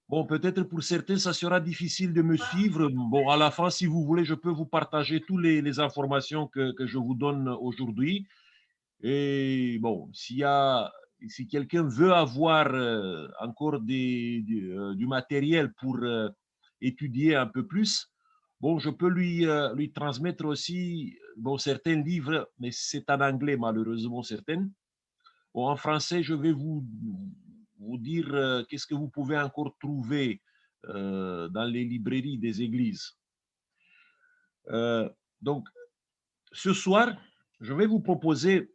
Bon, peut-être pour certains, ça sera difficile de me suivre. Bon, à la fin, si vous voulez, je peux vous partager toutes les informations que je vous donne aujourd'hui. Et bon, si quelqu'un veut avoir encore du matériel pour étudier un peu plus, bon, je peux lui transmettre aussi bon, certains livres, mais c'est en anglais malheureusement certains. Bon, en français, je vais vous dire qu'est-ce que vous pouvez encore trouver dans les librairies des églises. Donc, ce soir, je vais vous proposer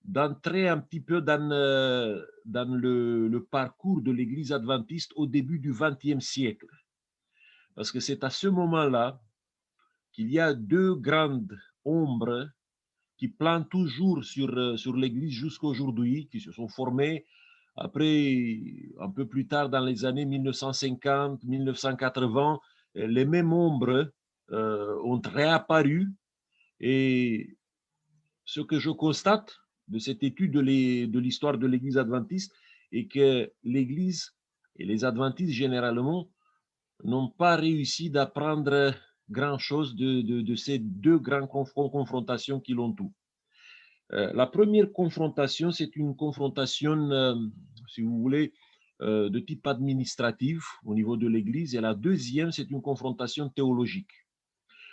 d'entrer un petit peu dans le parcours de l'Église adventiste au début du XXe siècle. Parce que c'est à ce moment-là qu'il y a deux grandes ombres qui planent toujours sur l'Église jusqu'à aujourd'hui, qui se sont formées après, un peu plus tard dans les années 1950, 1980, les mêmes ombres ont réapparu et ce que je constate de cette étude de l'histoire de l'Église adventiste est que l'Église et les adventistes généralement n'ont pas réussi d'apprendre grand-chose de ces deux grandes confrontations qui l'ont tout. La première confrontation, c'est une confrontation, si vous voulez, de type administratif au niveau de l'Église, et la deuxième, c'est une confrontation théologique.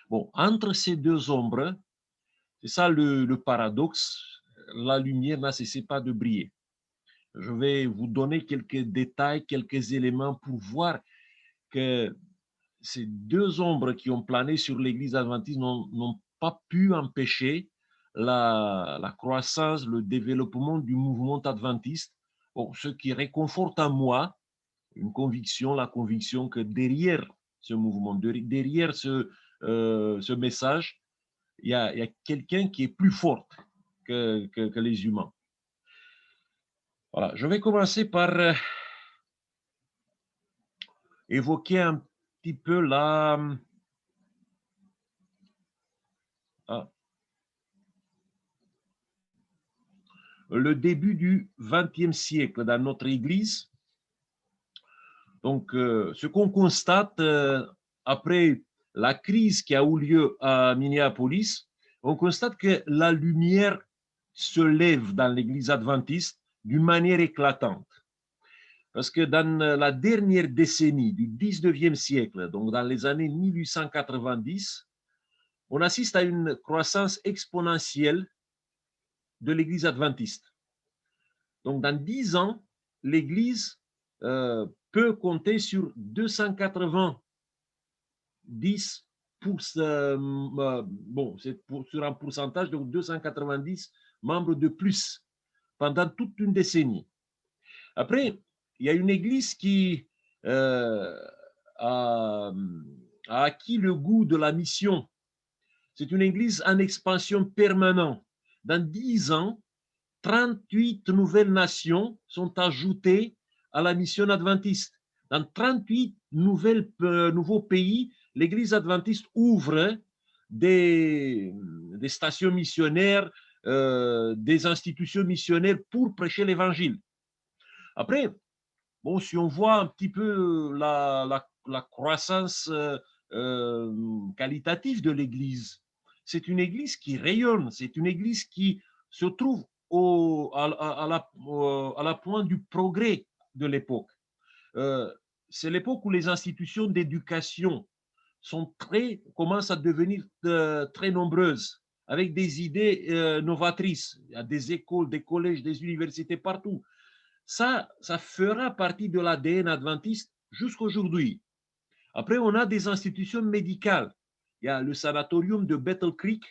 Bon, entre ces deux ombres, c'est ça le paradoxe, la lumière n'a cessé pas de briller. Je vais vous donner quelques détails, quelques éléments pour voir que ces deux ombres qui ont plané sur l'Église adventiste n'ont pas pu empêcher la croissance, le développement du mouvement adventiste. Bon, ce qui réconforte en moi une conviction, la conviction que derrière ce mouvement, derrière ce message, il y a quelqu'un qui est plus fort que les humains. Voilà, je vais commencer par évoquer un petit peu le début du XXe siècle dans notre Église. Donc, ce qu'on constate après la crise qui a eu lieu à Minneapolis, on constate que la lumière se lève dans l'Église adventiste d'une manière éclatante. Parce que dans la dernière décennie du 19e siècle, donc dans les années 1890, on assiste à une croissance exponentielle de l'Église adventiste. Donc, dans 10 ans, l'Église peut compter sur 290 bon, c'est sur un pourcentage de 290 membres de plus pendant toute une décennie. Après, il y a une église qui a acquis le goût de la mission. C'est une église en expansion permanente. Dans 10 ans, 38 nouvelles nations sont ajoutées à la mission adventiste. Dans 38 nouveaux pays, l'Église adventiste ouvre des stations missionnaires, des institutions missionnaires pour prêcher l'Évangile. Après, bon, si on voit un petit peu la croissance qualitative de l'Église, c'est une Église qui rayonne, c'est une Église qui se trouve à la pointe du progrès de l'époque. C'est l'époque où les institutions d'éducation commencent à devenir très nombreuses, avec des idées novatrices. Il y a des écoles, des collèges, des universités partout. Ça fera partie de l'ADN adventiste jusqu'aujourd'hui. Après, on a des institutions médicales. Il y a le sanatorium de Battle Creek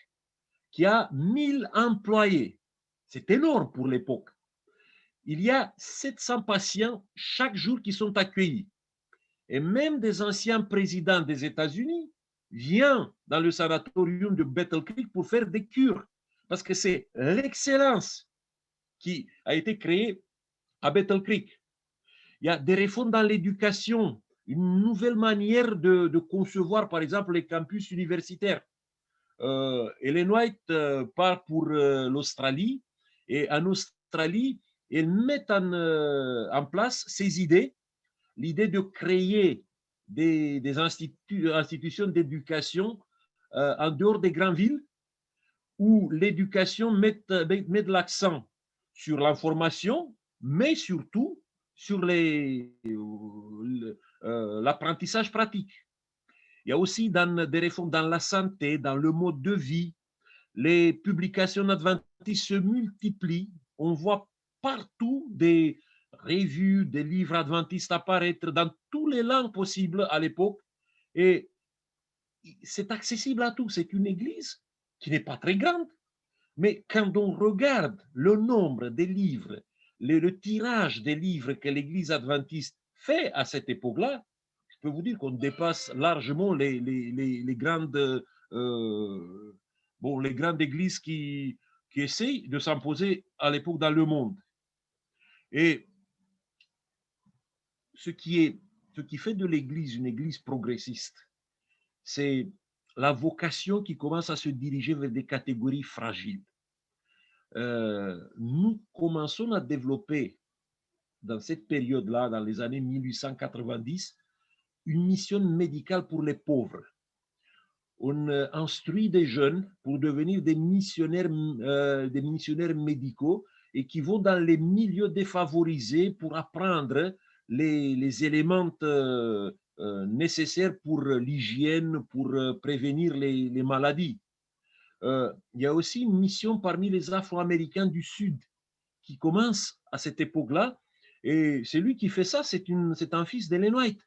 qui a 1000 employés. C'est énorme pour l'époque. Il y a 700 patients chaque jour qui sont accueillis. Et même des anciens présidents des États-Unis viennent dans le sanatorium de Battle Creek pour faire des cures. Parce que c'est l'excellence qui a été créée à Battle Creek. Il y a des réformes dans l'éducation, une nouvelle manière de concevoir, par exemple, les campus universitaires. Ellen White part pour l'Australie, et en Australie, elle met en place ces idées l'idée de créer des institutions d'éducation en dehors des grandes villes, où l'éducation met de l'accent sur l'information, mais surtout sur l'apprentissage pratique. Il y a aussi des réformes dans la santé, dans le mode de vie. Les publications adventistes se multiplient. On voit partout des revues, des livres adventistes apparaître dans toutes les langues possibles à l'époque. Et c'est accessible à tous. C'est une église qui n'est pas très grande. Mais quand on regarde le nombre des livres, le tirage des livres que l'église adventiste fait à cette époque-là, je peux vous dire qu'on dépasse largement les grandes, les grandes églises qui essayent de s'imposer à l'époque dans le monde. Et ce qui fait de l'église une église progressiste, c'est la vocation qui commence à se diriger vers des catégories fragiles. Nous commençons à développer dans cette période-là, dans les années 1890, une mission médicale pour les pauvres. On instruit des jeunes pour devenir des missionnaires médicaux et qui vont dans les milieux défavorisés pour apprendre les éléments nécessaires pour l'hygiène, pour prévenir les maladies. Il y a aussi une mission parmi les Afro-Américains du Sud qui commence à cette époque-là. Et celui qui fait ça, c'est un fils d'Ellen White.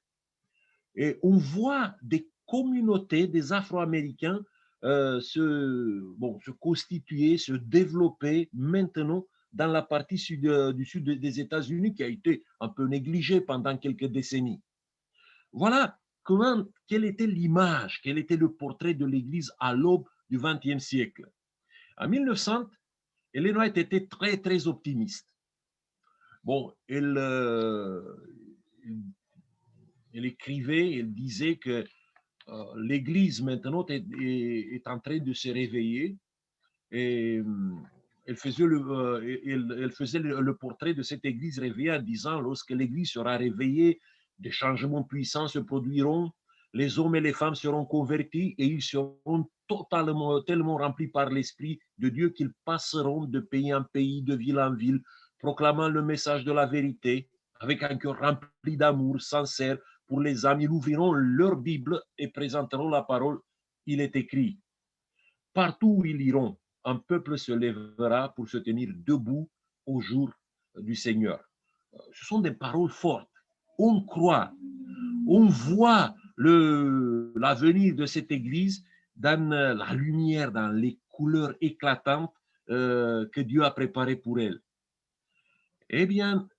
Et on voit des communautés des Afro-Américains se constituer, se développer maintenant dans la partie du sud des États-Unis qui a été un peu négligée pendant quelques décennies. Voilà quelle était l'image, quel était le portrait de l'Église à l'aube du XXe siècle. En 1900, Ellen White était très, très optimiste. Bon, elle écrivait, elle disait que l'Église maintenant est en train de se réveiller et elle faisait le portrait de cette Église réveillée en disant lorsque l'Église sera réveillée, des changements puissants se produiront, les hommes et les femmes seront convertis et ils seront tellement remplis par l'Esprit de Dieu qu'ils passeront de pays en pays, de ville en ville, proclamant le message de la vérité avec un cœur rempli d'amour sincère pour les âmes. Ils ouvriront leur Bible et présenteront la parole. Il est écrit, partout où ils iront, un peuple se lèvera pour se tenir debout au jour du Seigneur. Ce sont des paroles fortes. On croit, on voit l'avenir de cette Église dans la lumière, dans les couleurs éclatantes que Dieu a préparées pour elle. Eh bien,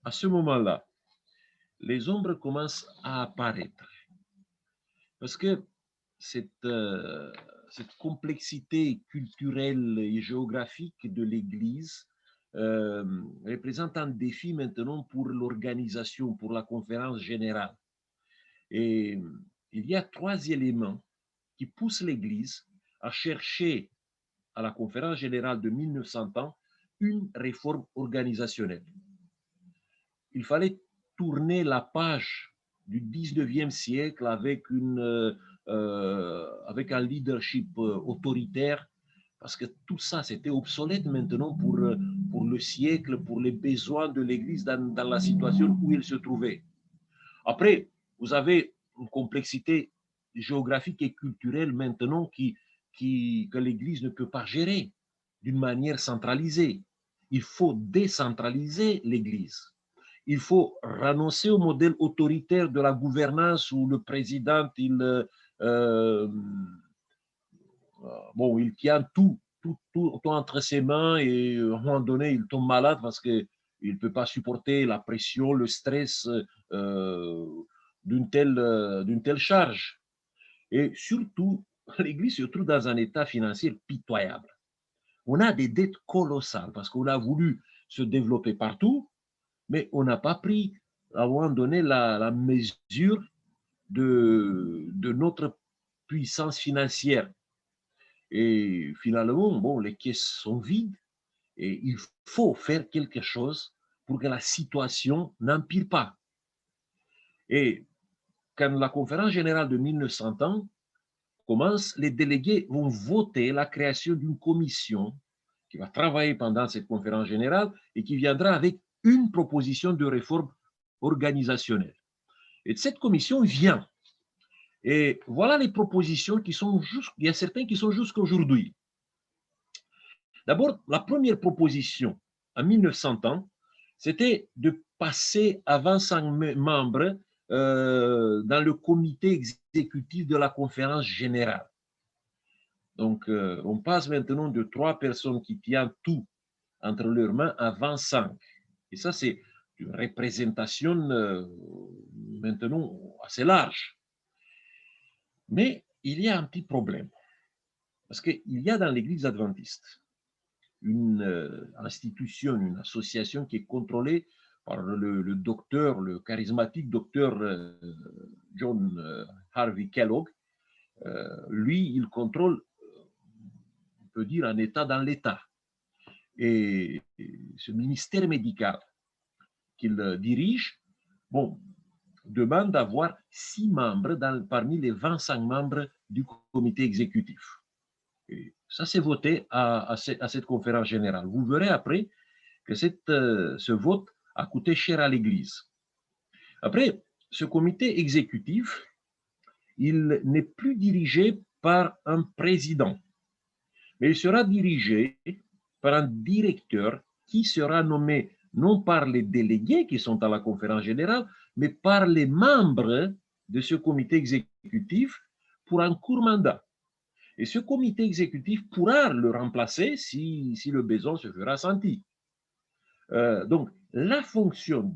à ce moment-là, les ombres commencent à apparaître. Parce que cette complexité culturelle et géographique de l'Église représente un défi maintenant pour l'organisation, pour la conférence générale. Et il y a 3 éléments qui poussent l'Église à chercher à la conférence générale de 1900 ans une réforme organisationnelle. Il fallait tourner la page du 19e siècle avec un leadership autoritaire, parce que tout ça, c'était obsolète maintenant pour le siècle, pour les besoins de l'Église dans la situation où il se trouvait. Après, vous avez une complexité géographique et culturelle maintenant que l'Église ne peut pas gérer d'une manière centralisée. Il faut décentraliser l'Église. Il faut renoncer au modèle autoritaire de la gouvernance où le président, il tient tout entre ses mains et à un moment donné, il tombe malade parce qu'il ne peut pas supporter la pression, le stress d'une telle charge. Et surtout, l'Église se trouve dans un état financier pitoyable. On a des dettes colossales parce qu'on a voulu se développer partout, mais on n'a pas pris, à un moment donné, la mesure de notre puissance financière. Et finalement, les caisses sont vides et il faut faire quelque chose pour que la situation n'empire pas. Et quand la conférence générale de 1900 commence, les délégués vont voter la création d'une commission qui va travailler pendant cette conférence générale et qui viendra avec une proposition de réforme organisationnelle. Et cette commission vient. Et voilà les propositions qui sont il y a certains qui sont jusqu'à aujourd'hui. D'abord, la première proposition en 1900 c'était de passer à 25 membres dans le comité exécutif de la conférence générale. Donc, on passe maintenant de 3 personnes qui tiennent tout entre leurs mains à 25. Et ça, c'est une représentation maintenant assez large. Mais il y a un petit problème. Parce qu'il y a dans l'Église adventiste une institution, une association qui est contrôlée par le docteur, le charismatique docteur John Harvey Kellogg. Lui, il contrôle, on peut dire, un État dans l'État. Et ce ministère médical qu'il dirige, bon, demande d'avoir 6 membres parmi les 25 membres du comité exécutif. Et ça, c'est voté à cette conférence générale. Vous verrez après que ce vote a coûté cher à l'Église. Après, ce comité exécutif, il n'est plus dirigé par un président, mais il sera dirigé par un directeur qui sera nommé non par les délégués qui sont à la conférence générale, mais par les membres de ce comité exécutif pour un court mandat. Et ce comité exécutif pourra le remplacer si le besoin se fera sentir. Donc, la fonction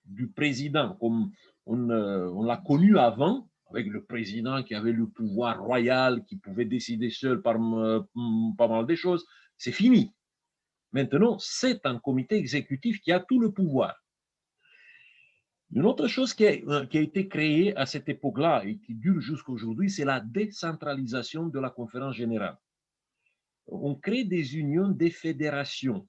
du président, comme on l'a connu avant, avec le président qui avait le pouvoir royal, qui pouvait décider seul par pas mal de choses, c'est fini. Maintenant, c'est un comité exécutif qui a tout le pouvoir. Une autre chose qui a été créée à cette époque-là et qui dure jusqu'à aujourd'hui, c'est la décentralisation de la conférence générale. On crée des unions, des fédérations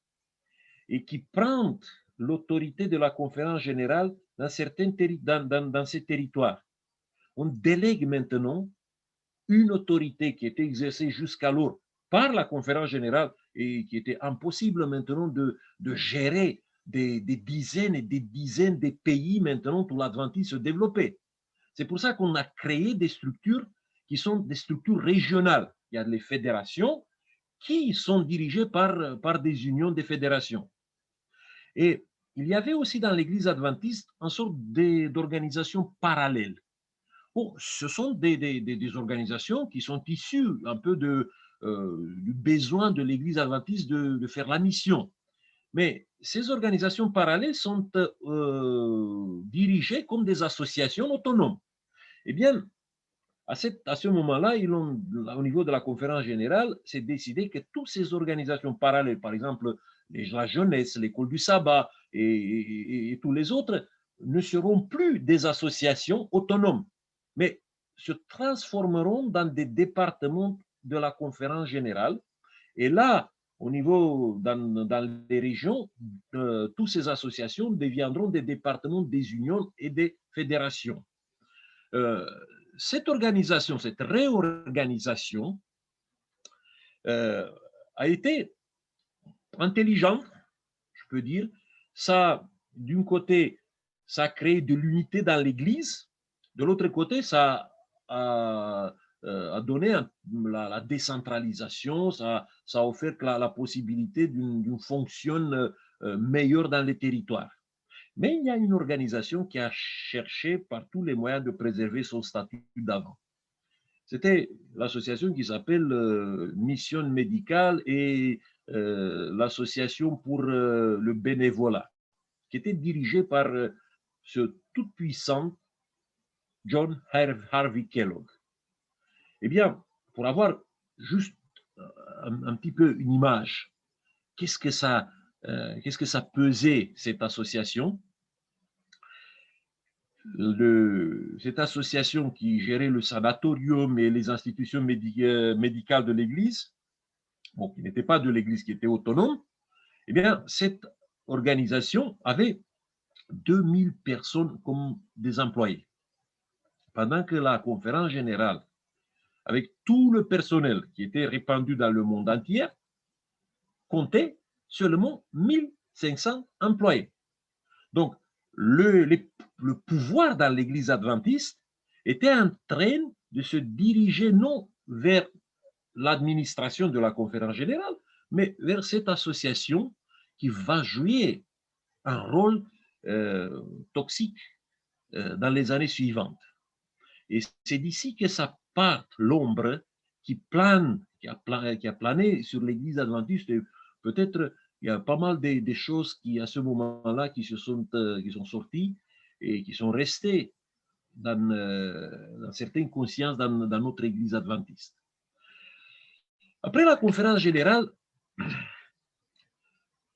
et qui prennent l'autorité de la conférence générale dans ces territoires. On délègue maintenant une autorité qui était exercée jusqu'alors par la conférence générale et qui était impossible maintenant de gérer des dizaines et des dizaines de pays maintenant où l'adventisme se développait. C'est pour ça qu'on a créé des structures qui sont des structures régionales. Il y a les fédérations qui sont dirigées par des unions de fédérations. Et il y avait aussi dans l'Église adventiste une sorte d'organisation parallèle. Bon, ce sont des organisations qui sont issues un peu du besoin de l'Église adventiste de faire la mission. Mais ces organisations parallèles sont dirigées comme des associations autonomes. Eh bien, à ce moment-là, au niveau de la conférence générale, c'est décidé que toutes ces organisations parallèles, par exemple la jeunesse, l'école du sabbat et tous les autres, ne seront plus des associations autonomes, mais se transformeront dans des départements de la conférence générale. Et là, au niveau, dans les régions, toutes ces associations deviendront des départements, des unions et des fédérations. Cette organisation, cette réorganisation a été intelligente, je peux dire. Ça, d'un côté, ça a créé de l'unité dans l'Église. De l'autre côté, ça a donné la décentralisation, ça a offert la possibilité d'une fonction meilleure dans les territoires. Mais il y a une organisation qui a cherché par tous les moyens de préserver son statut d'avant. C'était l'association qui s'appelle Mission médicale et l'association pour le bénévolat, qui était dirigée par ce tout-puissant John Harvey Kellogg. Eh bien, pour avoir juste un petit peu une image, qu'est-ce que ça pesait, cette association? Cette association qui gérait le sanatorium et les institutions médicales de l'Église, bon, qui n'était pas de l'Église, qui était autonome, eh bien, cette organisation avait 2000 personnes comme des employés. Pendant que la conférence générale, avec tout le personnel qui était répandu dans le monde entier, comptait seulement 1500 employés. Donc, le pouvoir dans l'Église adventiste était en train de se diriger non vers l'administration de la conférence générale, mais vers cette association qui va jouer un rôle toxique dans les années suivantes. Et c'est d'ici que ça part l'ombre qui plane, qui a plané sur l'Église adventiste. Peut-être il y a pas mal des choses qui, à ce moment-là, qui sont sorties et qui sont restées dans certaines consciences dans notre Église adventiste. Après la conférence générale,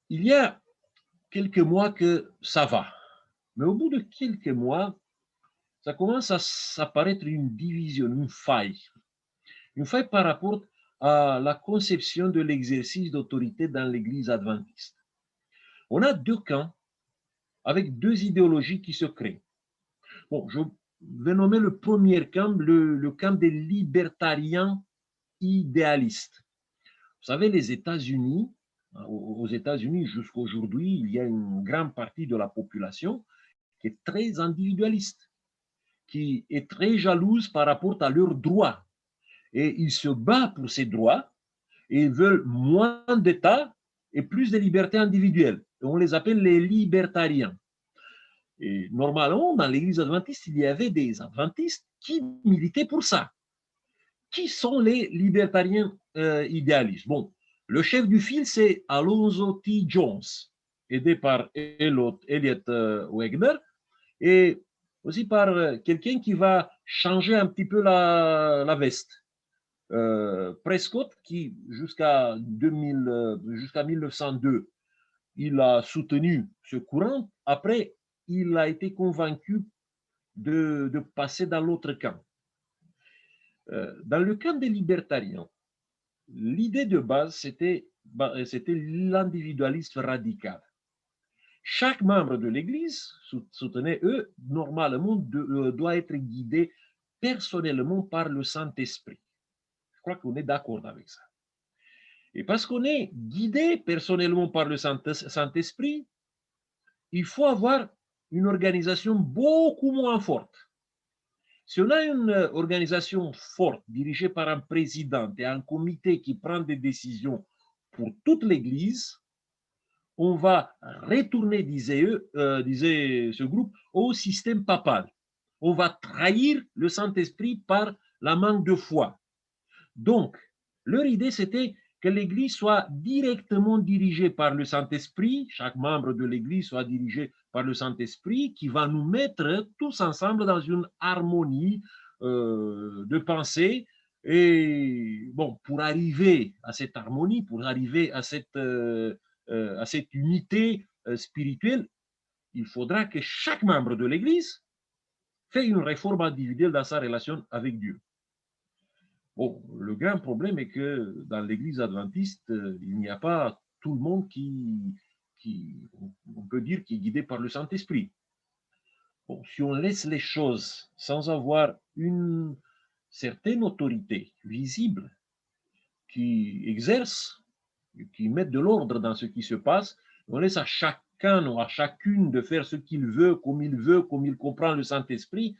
il y a quelques mois que ça va. Mais au bout de quelques mois, ça commence à s'apparaître une division, une faille. Une faille par rapport à la conception de l'exercice d'autorité dans l'Église adventiste. On a deux camps avec deux idéologies qui se créent. Bon, je vais nommer le premier camp, le camp des libertariens idéalistes. Vous savez, les États-Unis, aux États-Unis jusqu'à aujourd'hui, il y a une grande partie de la population qui est très individualiste, qui est très jalouse par rapport à leurs droits. Et ils se battent pour ces droits et ils veulent moins d'État et plus de liberté individuelle. Et on les appelle les libertariens. Et normalement, dans l'Église adventiste, il y avait des adventistes qui militaient pour ça. Qui sont les libertariens idéalistes? Bon, le chef du file, c'est Alonzo T. Jones, aidé par Elliot Wagner, et aussi par quelqu'un qui va changer un petit peu la veste. Prescott, qui jusqu'à 1902, il a soutenu ce courant. Après, il a été convaincu de passer dans l'autre camp. Dans le camp des libertariens, l'idée de base, c'était l'individualisme radical. Chaque membre de l'Église, soutenait eux, normalement doit être guidé personnellement par le Saint-Esprit. Je crois qu'on est d'accord avec ça. Et parce qu'on est guidé personnellement par le Saint-Esprit, il faut avoir une organisation beaucoup moins forte. Si on a une organisation forte dirigée par un président et un comité qui prend des décisions pour toute l'Église, on va retourner, disait ce groupe, au système papal. On va trahir le Saint-Esprit par la manque de foi. Donc, leur idée, c'était que l'Église soit directement dirigée par le Saint-Esprit, chaque membre de l'Église soit dirigé par le Saint-Esprit, qui va nous mettre tous ensemble dans une harmonie de pensée. Et bon, pour arriver à cette harmonie, pour arriver à cette unité spirituelle, il faudra que chaque membre de l'Église fait une réforme individuelle dans sa relation avec Dieu. Bon, le grand problème est que dans l'Église adventiste, il n'y a pas tout le monde on peut dire, qui est guidé par le Saint-Esprit. Bon, si on laisse les choses sans avoir une certaine autorité visible qui exerce, qui met de l'ordre dans ce qui se passe, on laisse à chacun ou à chacune de faire ce qu'il veut, comme il comprend le Saint-Esprit,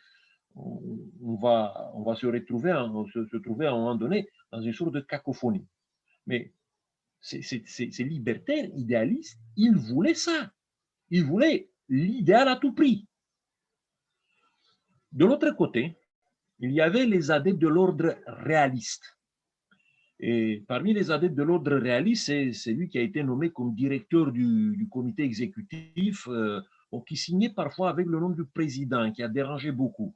on va se trouver à un moment donné dans une sorte de cacophonie. Mais ces libertaires idéalistes, ils voulaient ça. Ils voulaient l'idéal à tout prix. De l'autre côté, il y avait les adeptes de l'ordre réaliste. Et parmi les adeptes de l'ordre réaliste, c'est lui qui a été nommé comme directeur du comité exécutif, qui signait parfois avec le nom du président, qui a dérangé beaucoup.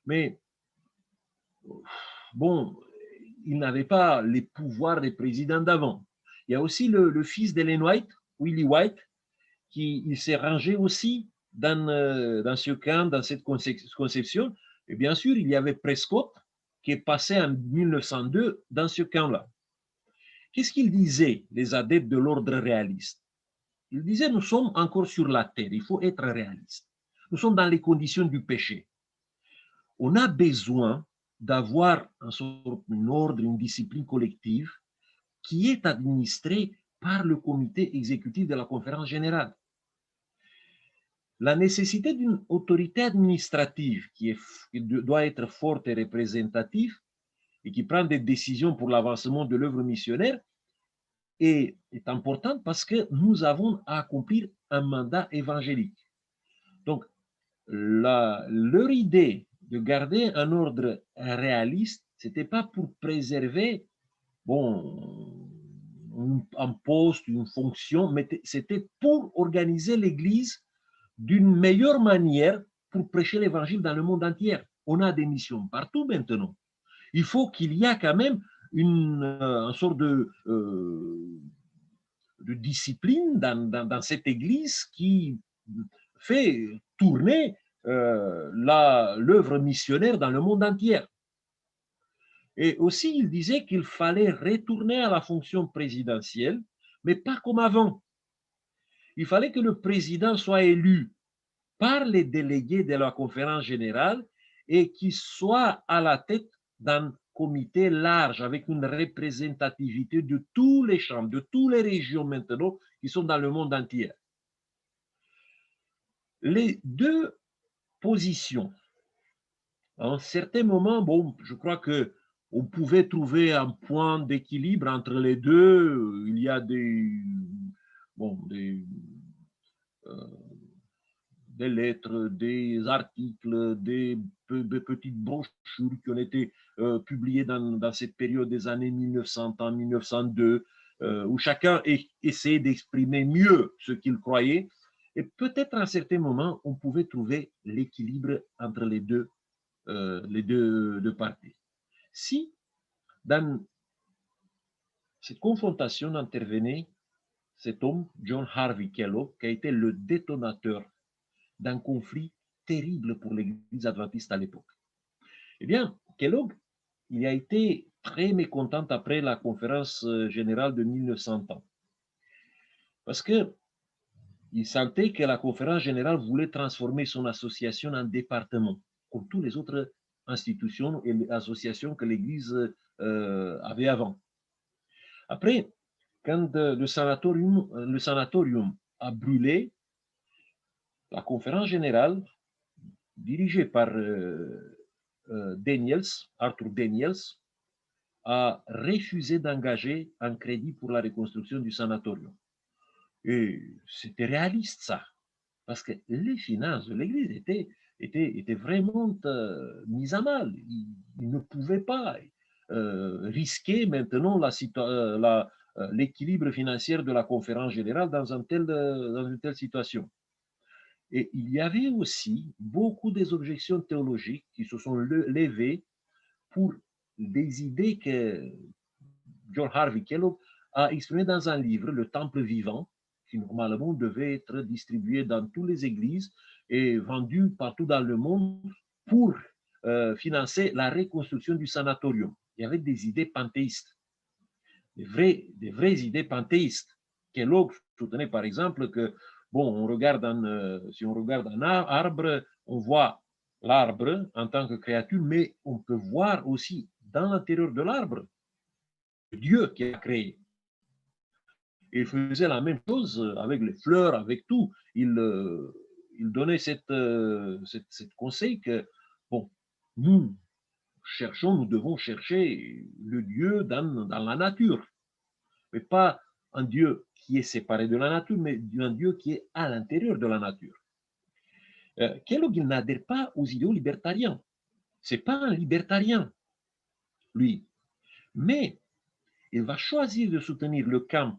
Mais bon, il n'avait pas les pouvoirs des présidents d'avant. Il y a aussi le fils d'Ellen White, Willie White, il s'est rangé aussi dans ce camp, dans cette conception. Et bien sûr, il y avait Prescott, qui est passé en 1902 dans ce camp-là. Qu'est-ce qu'ils disaient, les adeptes de l'ordre réaliste? Il disait, nous sommes encore sur la terre, il faut être réaliste. Nous sommes dans les conditions du péché. On a besoin d'avoir un ordre, une discipline collective qui est administrée par le comité exécutif de la conférence générale. La nécessité d'une autorité administrative qui doit être forte et représentative et qui prend des décisions pour l'avancement de l'œuvre missionnaire est importante parce que nous avons à accomplir un mandat évangélique. Donc, leur idée de garder un ordre réaliste, ce n'était pas pour préserver un poste, une fonction, mais c'était pour organiser l'Église d'une meilleure manière pour prêcher l'Évangile dans le monde entier. On a des missions partout maintenant. Il faut qu'il y ait quand même une sorte de discipline dans cette Église qui fait tourner l'œuvre missionnaire dans le monde entier. Et aussi, il disait qu'il fallait retourner à la fonction présidentielle, mais pas comme avant. Il fallait que le président soit élu par les délégués de la conférence générale et qu'il soit à la tête d'un comité large avec une représentativité de tous les champs, de toutes les régions maintenant qui sont dans le monde entier. Les deux positions, à un certain moment, je crois que on pouvait trouver un point d'équilibre entre les deux. Il y a des lettres, des articles, des petites brochures qui ont été publiées dans cette période des années 1900-1902, où chacun essayait d'exprimer mieux ce qu'il croyait. Et peut-être à un certain moment, on pouvait trouver l'équilibre entre les deux parties. Si dans cette confrontation intervenait cet homme, John Harvey Kellogg, qui a été le détonateur d'un conflit terrible pour l'Église adventiste à l'époque. Eh bien, Kellogg, il a été très mécontent après la conférence générale de 1900 ans. Parce qu'il sentait que la conférence générale voulait transformer son association en département, comme toutes les autres institutions et associations que l'Église avait avant. Après, quand le sanatorium a brûlé, la conférence générale, dirigée par Arthur Daniels, a refusé d'engager un crédit pour la reconstruction du sanatorium. Et c'était réaliste, ça, parce que les finances de l'Église étaient vraiment mises à mal. Ils ne pouvaient pas risquer maintenant l'équilibre financier de la conférence générale dans une telle situation. Et il y avait aussi beaucoup des objections théologiques qui se sont levées pour des idées que John Harvey Kellogg a exprimées dans un livre, Le Temple vivant, qui normalement devait être distribué dans toutes les églises et vendu partout dans le monde pour financer la reconstruction du sanatorium. Il y avait des idées panthéistes, des vraies idées panthéistes. Kellogg soutenait par exemple que, si on regarde un arbre, on voit l'arbre en tant que créature, mais on peut voir aussi dans l'intérieur de l'arbre Dieu qui a créé. Il faisait la même chose avec les fleurs, avec tout. Il donnait cette conseil que, nous devons chercher le Dieu dans la nature, mais pas un Dieu qui est séparé de la nature, mais un Dieu qui est à l'intérieur de la nature. Kellogg, il n'adhère pas aux idéaux libertariens. Ce n'est pas un libertarien, lui. Mais il va choisir de soutenir le camp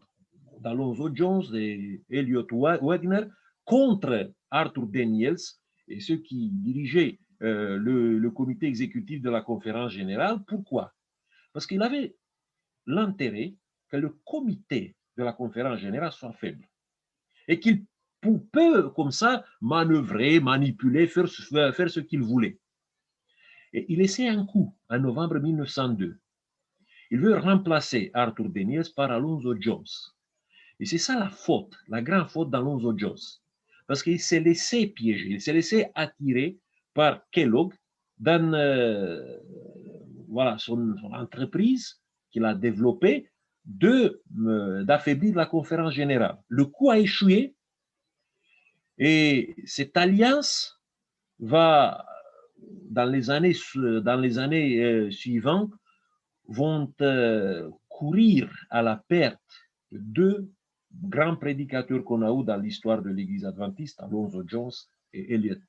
d'Alonzo Jones et Elliot Wagner contre Arthur Daniels et ceux qui dirigeaient le comité exécutif de la conférence générale. Pourquoi? Parce qu'il avait l'intérêt que le comité de la conférence générale soit faible et qu'il peut comme ça manœuvrer, manipuler, faire ce qu'il voulait. Et il essaie un coup en novembre 1902. Il veut remplacer Arthur Daniels par Alonzo Jones. Et c'est ça la faute, la grande faute d'Alonzo Jones. Parce qu'il s'est laissé piéger, il s'est laissé attirer par Kellogg dans voilà, son entreprise qu'il a développée d'affaiblir la conférence générale. Le coup a échoué et cette alliance va, dans les années suivantes, vont courir à la perte de deux grands prédicateurs qu'on a eu dans l'histoire de l'Église adventiste, Alonzo Jones et Elliot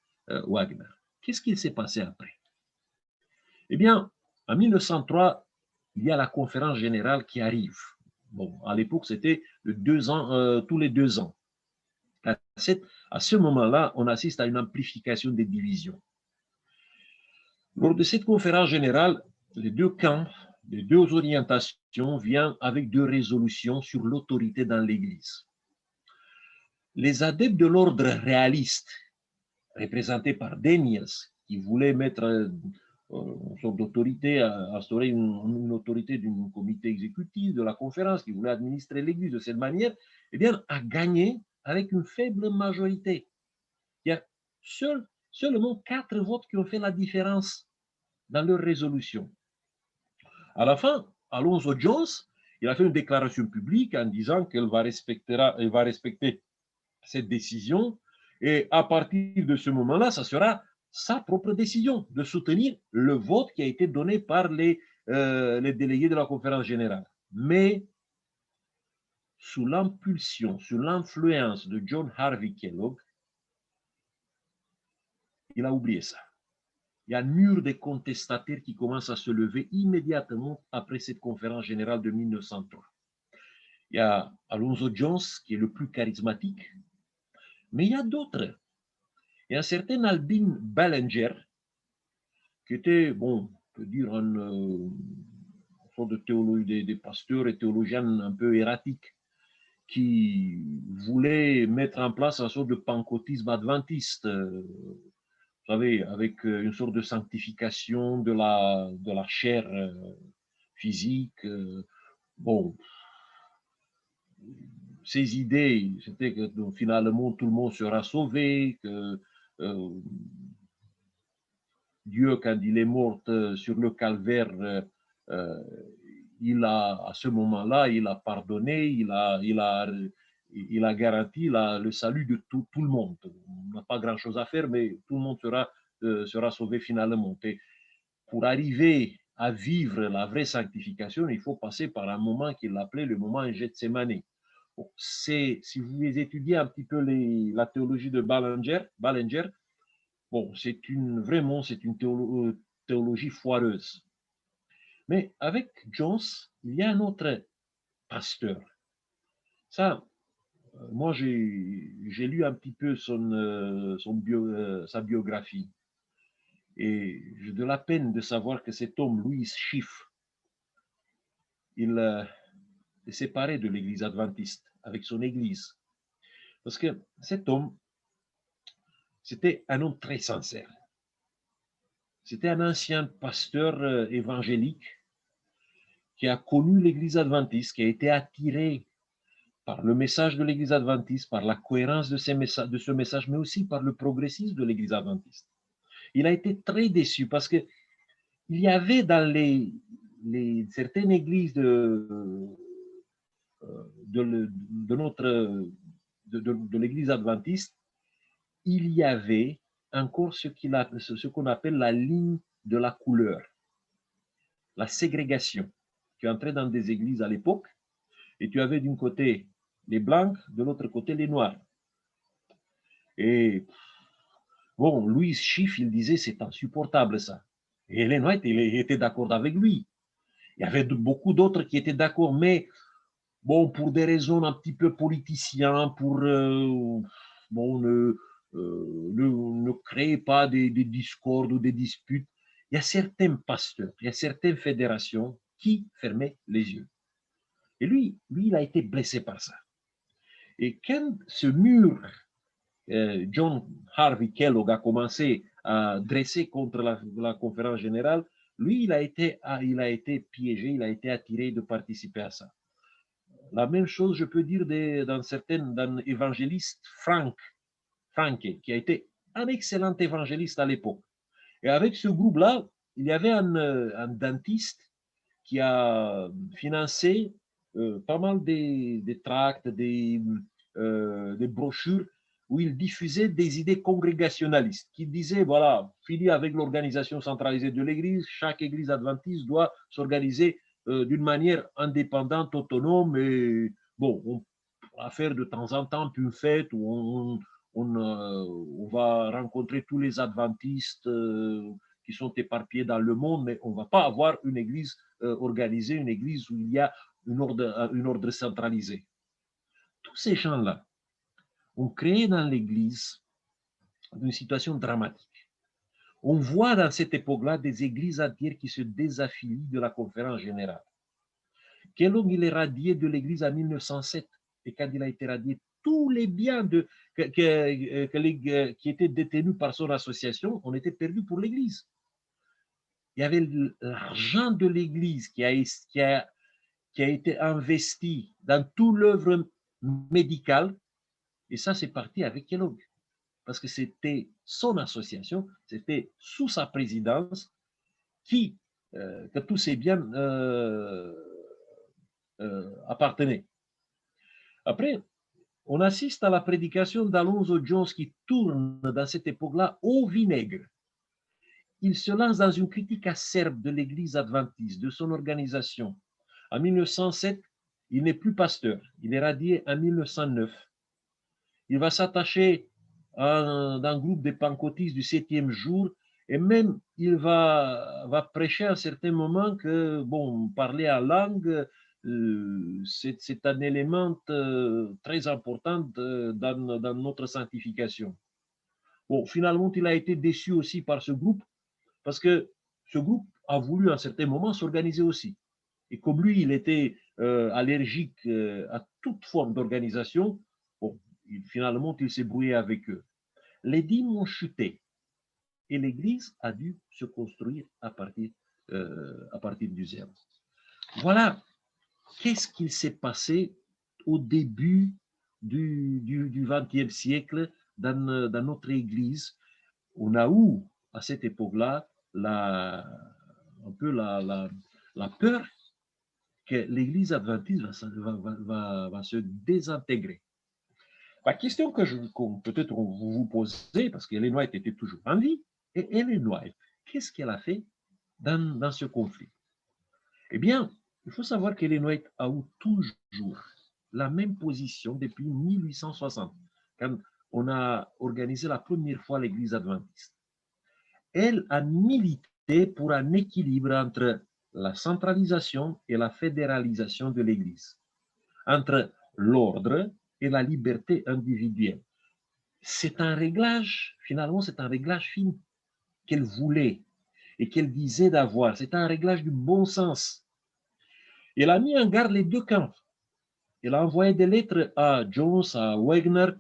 Wagner. Qu'est-ce qu'il s'est passé après? Eh bien, en 1903, il y a la conférence générale qui arrive. Bon, à l'époque, c'était tous les 2 ans. À ce moment-là, on assiste à une amplification des divisions. Lors de cette conférence générale, les deux camps, les deux orientations viennent avec 2 résolutions sur l'autorité dans l'Église. Les adeptes de l'ordre réaliste, représentés par Daniels, qui voulait mettre une sorte d'autorité, instaurer une autorité d'un comité exécutif de la conférence, qui voulait administrer l'Église de cette manière, eh bien, a gagné avec une faible majorité. Il y a seulement 4 votes qui ont fait la différence dans leur résolution. À la fin, Alonzo Jones, il a fait une déclaration publique en disant qu'elle va respecter cette décision, et à partir de ce moment-là, ça sera sa propre décision de soutenir le vote qui a été donné par les délégués de la conférence générale. Mais sous l'impulsion, sous l'influence de John Harvey Kellogg, il a oublié ça. Il y a un mur des contestataires qui commence à se lever immédiatement après cette conférence générale de 1903. Il y a Alonzo Jones, qui est le plus charismatique, mais il y a d'autres. Il y a un certain Albin Ballinger, qui était, bon, on peut dire, une sorte de théologie, des pasteurs et théologiens un peu erratiques, qui voulaient mettre en place une sorte de pentecôtisme adventiste, vous savez, avec une sorte de sanctification de la chair physique. Bon, ces idées, c'était que finalement tout le monde sera sauvé, que Dieu, quand il est mort sur le calvaire, à ce moment-là, il a pardonné, il a garanti le salut de tout le monde. On n'a pas grand-chose à faire, mais tout le monde sera sauvé finalement. Et pour arriver à vivre la vraie sanctification, il faut passer par un moment qu'il appelait le moment Gethsemane. Bon, si vous étudiez un petit peu la théologie de Ballinger, bon, vraiment, c'est une théologie foireuse. Mais avec Jones, il y a un autre pasteur. Ça, moi, j'ai lu un petit peu sa biographie. Et j'ai de la peine de savoir que cet homme, Louis Schiff, il est séparé de l'Église adventiste, avec son Église. Parce que cet homme, c'était un homme très sincère. C'était un ancien pasteur évangélique qui a connu l'Église adventiste, qui a été attiré par le message de l'Église adventiste, par la cohérence de ce message, mais aussi par le progressisme de l'Église adventiste. Il a été très déçu parce que il y avait dans certaines églises de l'Église adventiste, il y avait encore ce qu'on appelle la ligne de la couleur, la ségrégation. Tu entrais dans des églises à l'époque et tu avais d'un côté les blancs, de l'autre côté les noirs. Et bon, Louis Schiff, il disait c'est insupportable ça. Et Ellen White, il était d'accord avec lui. Il y avait beaucoup d'autres qui étaient d'accord, mais bon, pour des raisons un petit peu politiciennes, pour bon, ne créer pas des discordes ou des disputes, il y a certains pasteurs, il y a certaines fédérations qui fermaient les yeux. Et lui, il a été blessé par ça. Et quand ce mur, John Harvey Kellogg a commencé à dresser contre la conférence générale, lui, il a été piégé, il a été attiré de participer à ça. La même chose, je peux dire d'un évangéliste Franke, qui a été un excellent évangéliste à l'époque. Et avec ce groupe-là, il y avait un dentiste qui a financé pas mal des tracts, des brochures où il diffusait des idées congrégationalistes, qui disaient, voilà, fini avec l'organisation centralisée de l'Église, chaque Église adventiste doit s'organiser d'une manière indépendante, autonome, et bon, on va faire de temps en temps une fête où on va rencontrer tous les adventistes qui sont éparpillés dans le monde, mais on ne va pas avoir une église organisée, une église où il y a une ordre centralisé. Tous ces gens-là ont créé dans l'église une situation dramatique. On voit dans cette époque-là des églises entières qui se désaffilient de la conférence générale. Kellogg, il est radié de l'église en 1907, et quand il a été radié, tous les biens qui étaient détenus par son association ont été perdus pour l'église. Il y avait l'argent de l'église qui a été investi dans toute l'œuvre médicale, et ça, c'est parti avec Kellogg, parce que c'était son association, c'était sous sa présidence que tous ces biens appartenaient. Après, on assiste à la prédication d'Alonzo Jones qui tourne dans cette époque-là au vinaigre. Il se lance dans une critique acerbe de l'Église adventiste, de son organisation. En 1907, il n'est plus pasteur, il est radié en 1909. Il va s'attacher à un groupe de pentecôtistes du 7e jour, et même il va prêcher à un certain moment que, bon, parler en langue, c'est un élément très important dans notre sanctification. Bon, finalement, il a été déçu aussi par ce groupe, parce que ce groupe a voulu à un certain moment s'organiser aussi. Et comme lui, il était allergique à toute forme d'organisation, bon, finalement, il s'est brouillé avec eux. Les dîmes ont chuté et l'Église a dû se construire à partir du zéro. Voilà qu'est-ce qu'il s'est passé au début du XXe siècle dans notre Église. On a eu, à cette époque-là, un peu la peur que l'Église adventiste va se désintégrer. La question que peut-être vous vous posez, parce qu'Ellen White était toujours en vie, et Ellen White, qu'est-ce qu'elle a fait dans ce conflit? Eh bien, il faut savoir qu'Ellen White a eu toujours la même position depuis 1860, quand on a organisé la première fois l'Église adventiste. Elle a milité pour un équilibre entre la centralisation et la fédéralisation de l'Église, entre l'ordre et la liberté individuelle. C'est un réglage, finalement, c'est un réglage fin qu'elle voulait et qu'elle disait d'avoir. C'est un réglage du bon sens. Elle a mis en garde les deux camps. Elle a envoyé des lettres à Jones, à Wagner,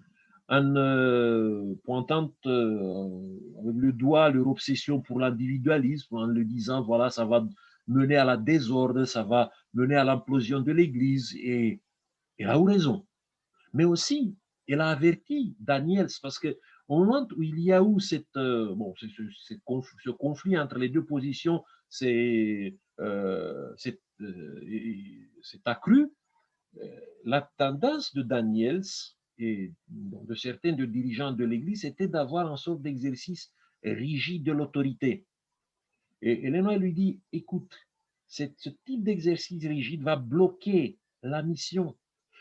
en pointant avec le doigt leur obsession pour l'individualisme, en le disant, voilà, ça va mener à la désordre, ça va mener à l'implosion de l'Église, et elle a eu raison. Mais aussi, elle a averti Daniels, parce qu'au moment où il y a eu ce conflit entre les deux positions, c'est accru, la tendance de Daniels et de certains de dirigeants de l'Église était d'avoir une sorte d'exercice rigide de l'autorité. Et Ellen White lui dit, écoute, ce type d'exercice rigide va bloquer la mission.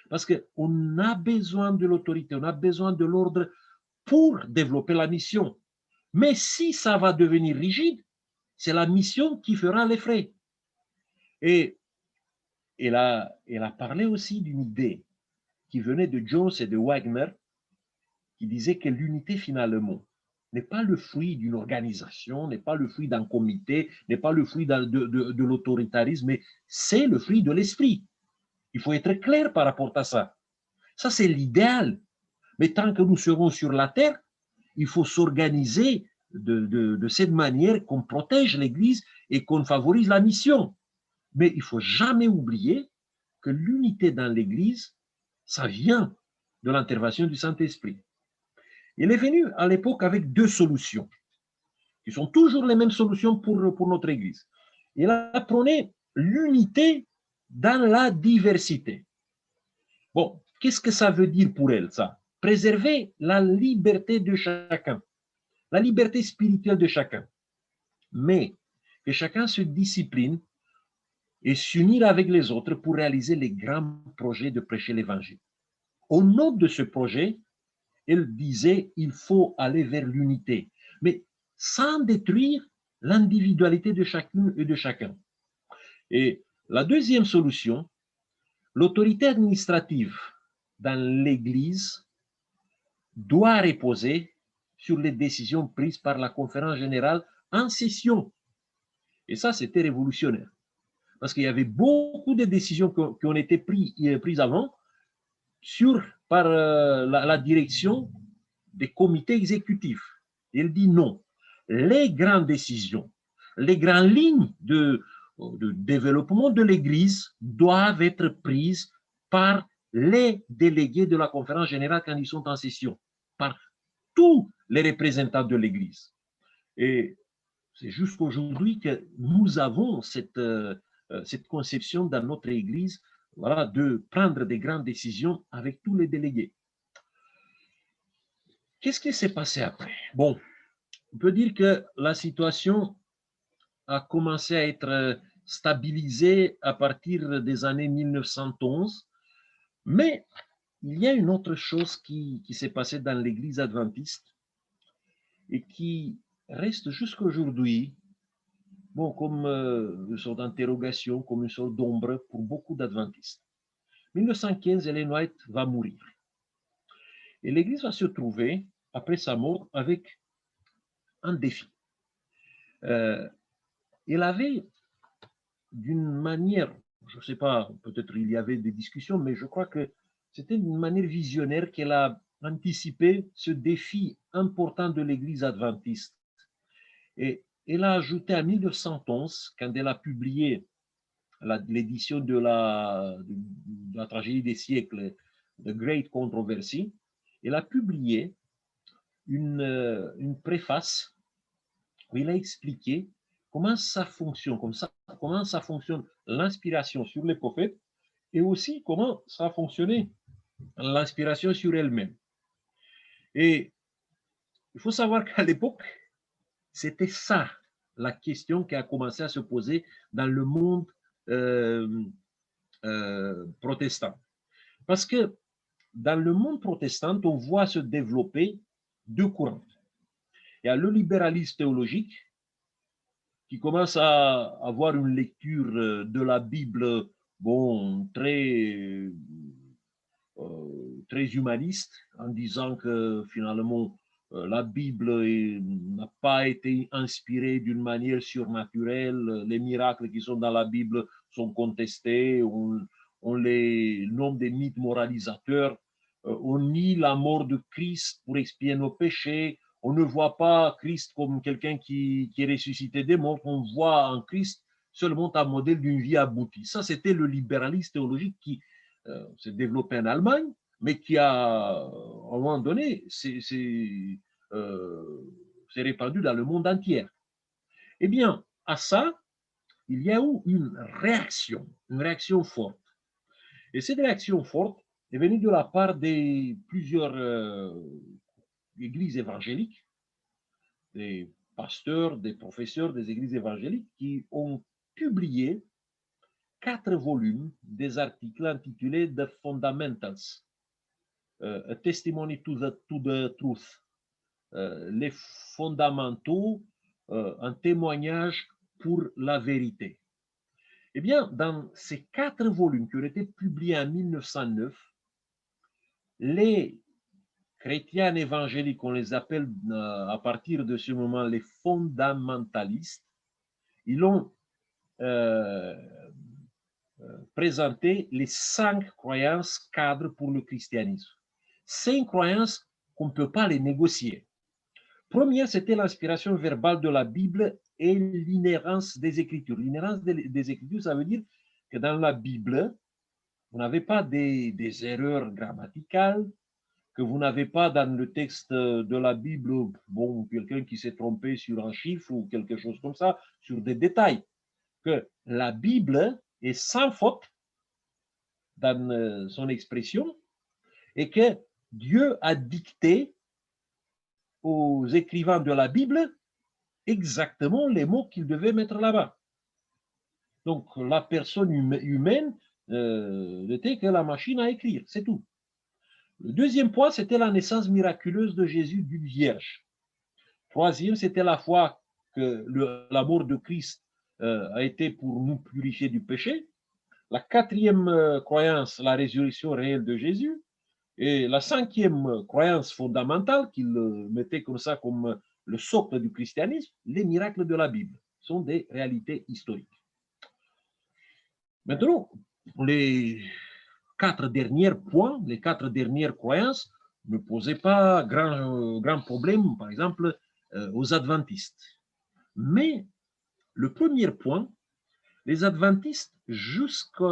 Parce qu'on a besoin de l'autorité, on a besoin de l'ordre pour développer la mission. Mais si ça va devenir rigide, c'est la mission qui fera les frais. Et elle a parlé aussi d'une idée qui venait de Jones et de Wagner, qui disait que l'unité finalement n'est pas le fruit d'une organisation, n'est pas le fruit d'un comité, n'est pas le fruit de l'autoritarisme, mais c'est le fruit de l'esprit. Il faut être clair par rapport à ça. Ça, c'est l'idéal. Mais tant que nous serons sur la terre, il faut s'organiser de cette manière qu'on protège l'Église et qu'on favorise la mission. Mais il ne faut jamais oublier que l'unité dans l'Église, ça vient de l'intervention du Saint-Esprit. Il est venu à l'époque avec deux solutions, qui sont toujours les mêmes solutions pour notre Église. Il a prôné l'unité dans la diversité. Bon, qu'est-ce que ça veut dire pour elle, ça? Préserver la liberté de chacun, la liberté spirituelle de chacun, mais que chacun se discipline et s'unir avec les autres pour réaliser les grands projets de prêcher l'Évangile. Au nom de ce projet, elle disait, il faut aller vers l'unité, mais sans détruire l'individualité de chacune et de chacun. Et la deuxième solution, l'autorité administrative dans l'Église doit reposer sur les décisions prises par la conférence générale en session. Et ça, c'était révolutionnaire. Parce qu'il y avait beaucoup de décisions qui ont été prises avant par la direction des comités exécutifs. Il dit non. Les grandes décisions, les grandes lignes de développement de l'Église doivent être prises par les délégués de la conférence générale quand ils sont en session, par tous les représentants de l'Église. Et c'est jusqu'aujourd'hui que nous avons cette conception dans notre Église, voilà, de prendre des grandes décisions avec tous les délégués. Qu'est-ce qui s'est passé après? Bon, on peut dire que la situation a commencé à être stabilisée à partir des années 1911, mais il y a une autre chose qui s'est passée dans l'Église adventiste et qui reste jusqu'aujourd'hui, bon, comme une sorte d'interrogation, comme une sorte d'ombre pour beaucoup d'adventistes. En 1915, Ellen White va mourir. Et l'Église va se trouver, après sa mort, avec un défi. Il avait, d'une manière, je ne sais pas, peut-être il y avait des discussions, mais je crois que c'était une manière visionnaire qu'elle a anticipé ce défi important de l'Église adventiste. Et elle a ajouté en 1911, quand elle a publié l'édition de la tragédie des siècles, The Great Controversy, elle a publié une préface où il a expliqué comment ça fonctionne, comment ça fonctionne l'inspiration sur les prophètes et aussi comment ça a fonctionné l'inspiration sur elle-même. Et il faut savoir qu'à l'époque, c'était ça la question qui a commencé à se poser dans le monde protestant. Parce que dans le monde protestant, on voit se développer deux courants. Il y a le libéralisme théologique qui commence à avoir une lecture de la Bible, bon, très humaniste, en disant que finalement la Bible n'a pas été inspirée d'une manière surnaturelle, les miracles qui sont dans la Bible sont contestés, on les nomme des mythes moralisateurs, on nie la mort de Christ pour expier nos péchés, on ne voit pas Christ comme quelqu'un qui est ressuscité des morts, on voit en Christ seulement un modèle d'une vie aboutie. Ça, c'était le libéralisme théologique qui s'est développé en Allemagne, mais qui a, à un moment donné, s'est répandu dans le monde entier. Eh bien, à ça, il y a eu une réaction forte. Et cette réaction forte est venue de la part de plusieurs églises évangéliques, des pasteurs, des professeurs des églises évangéliques qui ont publié 4 volumes des articles intitulés The Fundamentals, A Testimony to the Truth, les fondamentaux, un témoignage pour la vérité. Eh bien, dans ces 4 volumes qui ont été publiés en 1909, les chrétiens évangéliques, on les appelle à partir de ce moment les fondamentalistes, ils ont présenté les 5 croyances cadres pour le christianisme. 5 croyances qu'on ne peut pas les négocier. Première, c'était l'inspiration verbale de la Bible et l'inhérence des Écritures. L'inhérence des Écritures, ça veut dire que dans la Bible, vous n'avez pas des erreurs grammaticales, que vous n'avez pas dans le texte de la Bible, bon, quelqu'un qui s'est trompé sur un chiffre ou quelque chose comme ça, sur des détails, que la Bible est sans faute dans son expression et que Dieu a dicté aux écrivains de la Bible exactement les mots qu'ils devaient mettre là-bas. Donc, la personne humaine n'était que la machine à écrire, c'est tout. Le deuxième point, c'était la naissance miraculeuse de Jésus d'une vierge. Troisième, c'était la foi que la mort de Christ a été pour nous purifier du péché. La quatrième croyance, la résurrection réelle de Jésus. Et la cinquième croyance fondamentale, qu'il mettait comme ça, comme le socle du christianisme, les miracles de la Bible sont des réalités historiques. Maintenant, les quatre derniers points, les quatre dernières croyances ne posaient pas grand problème, par exemple, aux adventistes. Mais le premier point, les adventistes, jusqu'à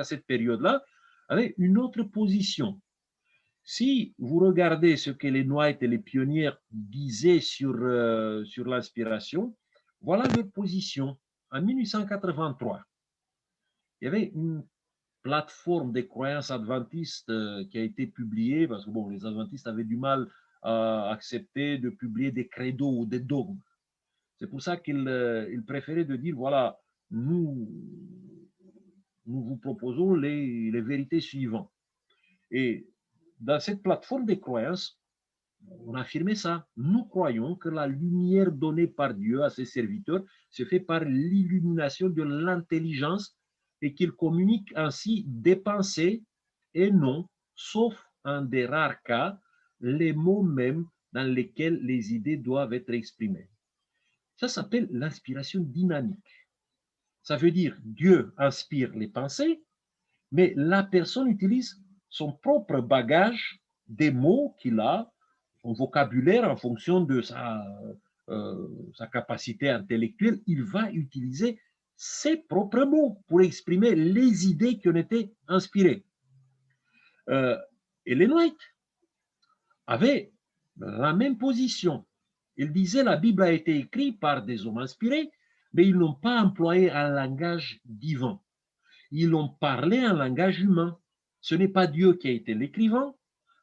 cette période-là, avaient une autre position. Si vous regardez ce que les White et les pionniers disaient sur l'inspiration, voilà leur position. En 1883, il y avait une plateforme des croyances adventistes qui a été publiée, parce que bon, les adventistes avaient du mal à accepter de publier des credos ou des dogmes. C'est pour ça qu'ils préféraient de dire, voilà, nous vous proposons les vérités suivantes. Et dans cette plateforme des croyances, on affirmait ça. Nous croyons que la lumière donnée par Dieu à ses serviteurs se fait par l'illumination de l'intelligence et qu'il communique ainsi des pensées et non, sauf en des rares cas, les mots mêmes dans lesquels les idées doivent être exprimées. Ça s'appelle l'inspiration dynamique. Ça veut dire Dieu inspire les pensées, mais la personne utilise son propre bagage des mots qu'il a, son vocabulaire en fonction de sa capacité intellectuelle. Il va utiliser ses propres mots pour exprimer les idées qui ont été inspirées. Ellen White avait la même position. Il disait la Bible a été écrite par des hommes inspirés, mais ils n'ont pas employé un langage divin. Ils ont parlé un langage humain. Ce n'est pas Dieu qui a été l'écrivain.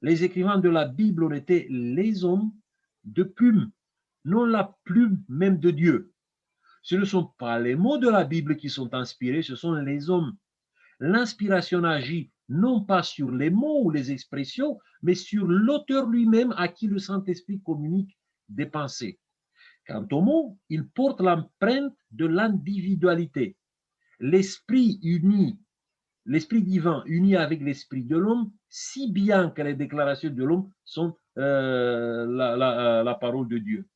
Les écrivains de la Bible ont été les hommes de plume, non la plume même de Dieu. Ce ne sont pas les mots de la Bible qui sont inspirés, ce sont les hommes. L'inspiration agit non pas sur les mots ou les expressions, mais sur l'auteur lui-même à qui le Saint-Esprit communique des pensées. Quant aux mots, ils portent l'empreinte de l'individualité. L'esprit divin uni avec l'esprit de l'homme, si bien que les déclarations de l'homme sont la parole de Dieu.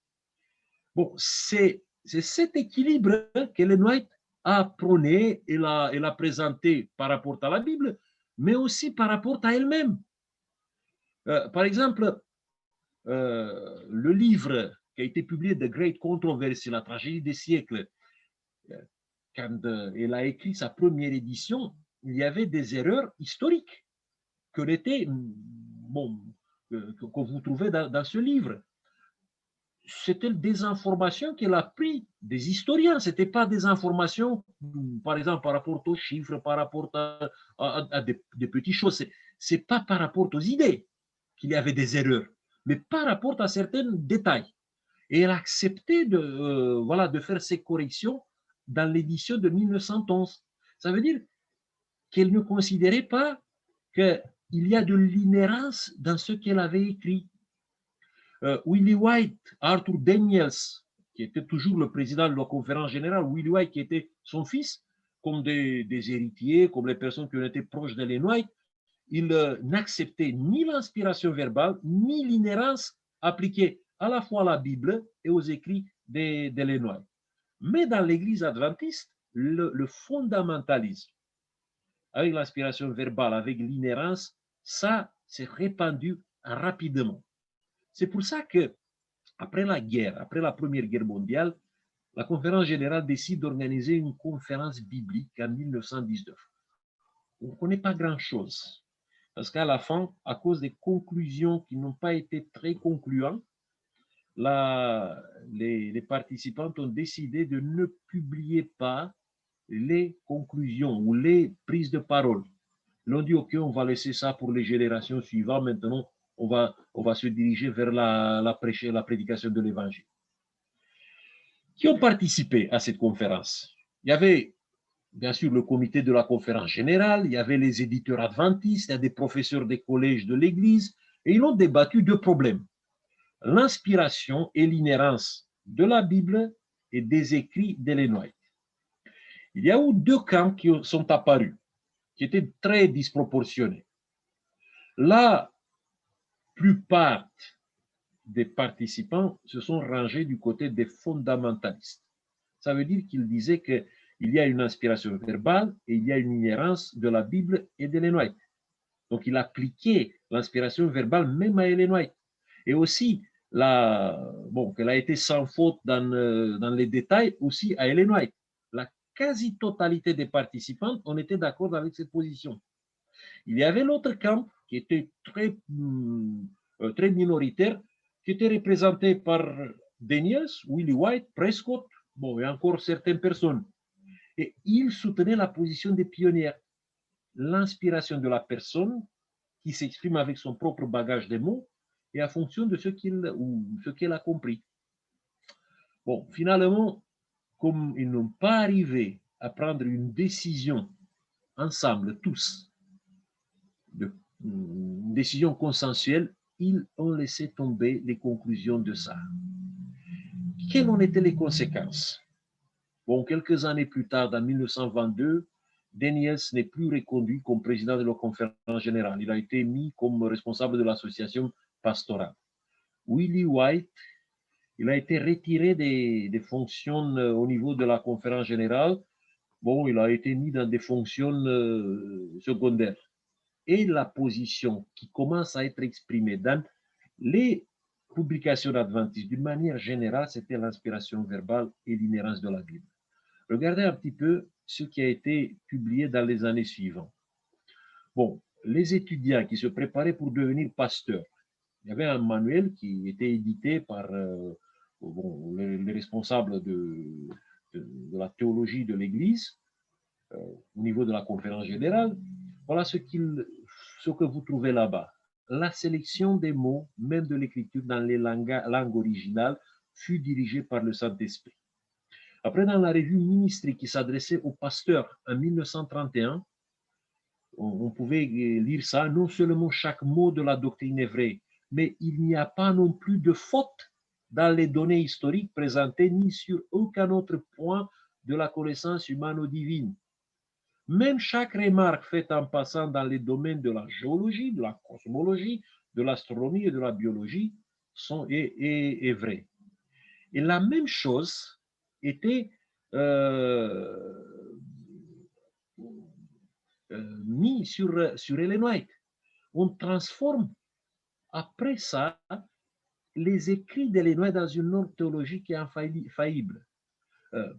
Bon, c'est cet équilibre qu'Ellen White a prôné et l'a présenté par rapport à la Bible, mais aussi par rapport à elle-même. Par exemple, le livre qui a été publié, The Great Controversy, la tragédie des siècles, quand elle a écrit sa première édition, il y avait des erreurs historiques que vous trouvez dans ce livre. C'était des informations qu'elle a prises des historiens. Ce n'était pas des informations, par exemple, par rapport aux chiffres, par rapport à des petites choses. Ce n'est pas par rapport aux idées qu'il y avait des erreurs, mais par rapport à certains détails. Et elle a accepté de faire ces corrections dans l'édition de 1911. Ça veut dire qu'elle ne considérait pas qu'il y a de l'inhérence dans ce qu'elle avait écrit. Willie White, Arthur Daniels, qui était toujours le président de la conférence générale, Willie White, qui était son fils, comme des héritiers, comme les personnes qui ont été proches d'Ellen White, il n'acceptait ni l'inspiration verbale, ni l'inhérence appliquée à la fois à la Bible et aux écrits d'Ellen White. Mais dans l'Église adventiste, le fondamentalisme, avec l'inspiration verbale, avec l'inhérence, ça s'est répandu rapidement. C'est pour ça que après la guerre, après la Première Guerre mondiale, la conférence générale décide d'organiser une conférence biblique en 1919. On ne connaît pas grand-chose, parce qu'à la fin, à cause des conclusions qui n'ont pas été très concluantes, les participants ont décidé de ne publier pas les conclusions ou les prises de parole. Ils ont dit, OK, on va laisser ça pour les générations suivantes. Maintenant, on va se diriger vers la prédication de l'évangile. Qui ont participé à cette conférence? Il y avait bien sûr le comité de la conférence générale, il y avait les éditeurs adventistes, il y a des professeurs des collèges de l'Église, et ils ont débattu deux problèmes: l'inspiration et l'inhérence de la Bible et des écrits d'Ellen White. Il y a eu deux camps qui sont apparus, qui étaient très disproportionnés. La plupart des participants se sont rangés du côté des fondamentalistes. Ça veut dire qu'ils disaient qu'il y a une inspiration verbale et il y a une inhérence de la Bible et d'Ellen White. Donc, il appliquait l'inspiration verbale même à Ellen White. Et aussi, qu'elle a été sans faute dans les détails aussi à Ellen White. La quasi-totalité des participants, on était d'accord avec cette position. Il y avait l'autre camp qui était très minoritaire, qui était représenté par Daniels, Willie White, Prescott, et encore certaines personnes. Et ils soutenaient la position des pionnières, l'inspiration de la personne qui s'exprime avec son propre bagage de mots et en fonction de ce qu'elle a compris. Bon, finalement, comme ils n'ont pas arrivé à prendre une décision ensemble, tous, une décision consensuelle, ils ont laissé tomber les conclusions de ça. Quelles en étaient les conséquences? Bon, quelques années plus tard, en 1922, Daniels n'est plus reconduit comme président de la conférence générale. Il a été mis comme responsable de l'association pastorale. Willie White, il a été retiré des fonctions au niveau de la conférence générale. Bon, il a été mis dans des fonctions secondaires. Et la position qui commence à être exprimée dans les publications adventistes, d'une manière générale, c'était l'inspiration verbale et l'inhérence de la Bible. Regardez un petit peu ce qui a été publié dans les années suivantes. Bon, les étudiants qui se préparaient pour devenir pasteurs, il y avait un manuel qui était édité par les responsables de la théologie de l'Église au niveau de la conférence générale. Voilà ce que vous trouvez là-bas. La sélection des mots, même de l'écriture dans les langues originales, fut dirigée par le Saint-Esprit. Après, dans la revue Ministry qui s'adressait aux pasteurs en 1931, on pouvait lire ça: non seulement chaque mot de la doctrine est vrai, mais il n'y a pas non plus de faute dans les données historiques présentées, ni sur aucun autre point de la connaissance humano-divine. Même chaque remarque faite en passant dans les domaines de la géologie, de la cosmologie, de l'astronomie et de la biologie est vraie. Et la même chose était mis sur Ellen White. On transforme après ça les écrits d'Ellen White dans une norme théologique qui est infaillible.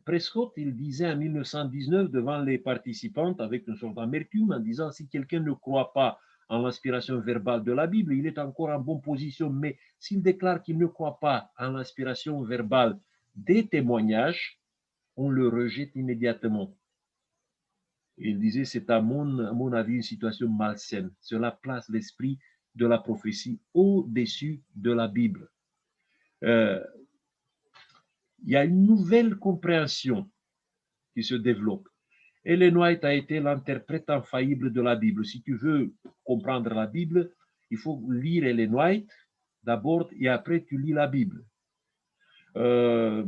Prescott, il disait en 1919 devant les participants avec une sorte d'amertume en disant: si quelqu'un ne croit pas en l'inspiration verbale de la Bible, il est encore en bonne position, mais s'il déclare qu'il ne croit pas en l'inspiration verbale des témoignages, on le rejette immédiatement. Il disait: c'est à mon avis une situation malsaine. Cela place l'esprit de la prophétie au-dessus de la Bible. Il y a une nouvelle compréhension qui se développe. Ellen White a été l'interprète infaillible de la Bible. Si tu veux comprendre la Bible, il faut lire Ellen White d'abord et après tu lis la Bible. On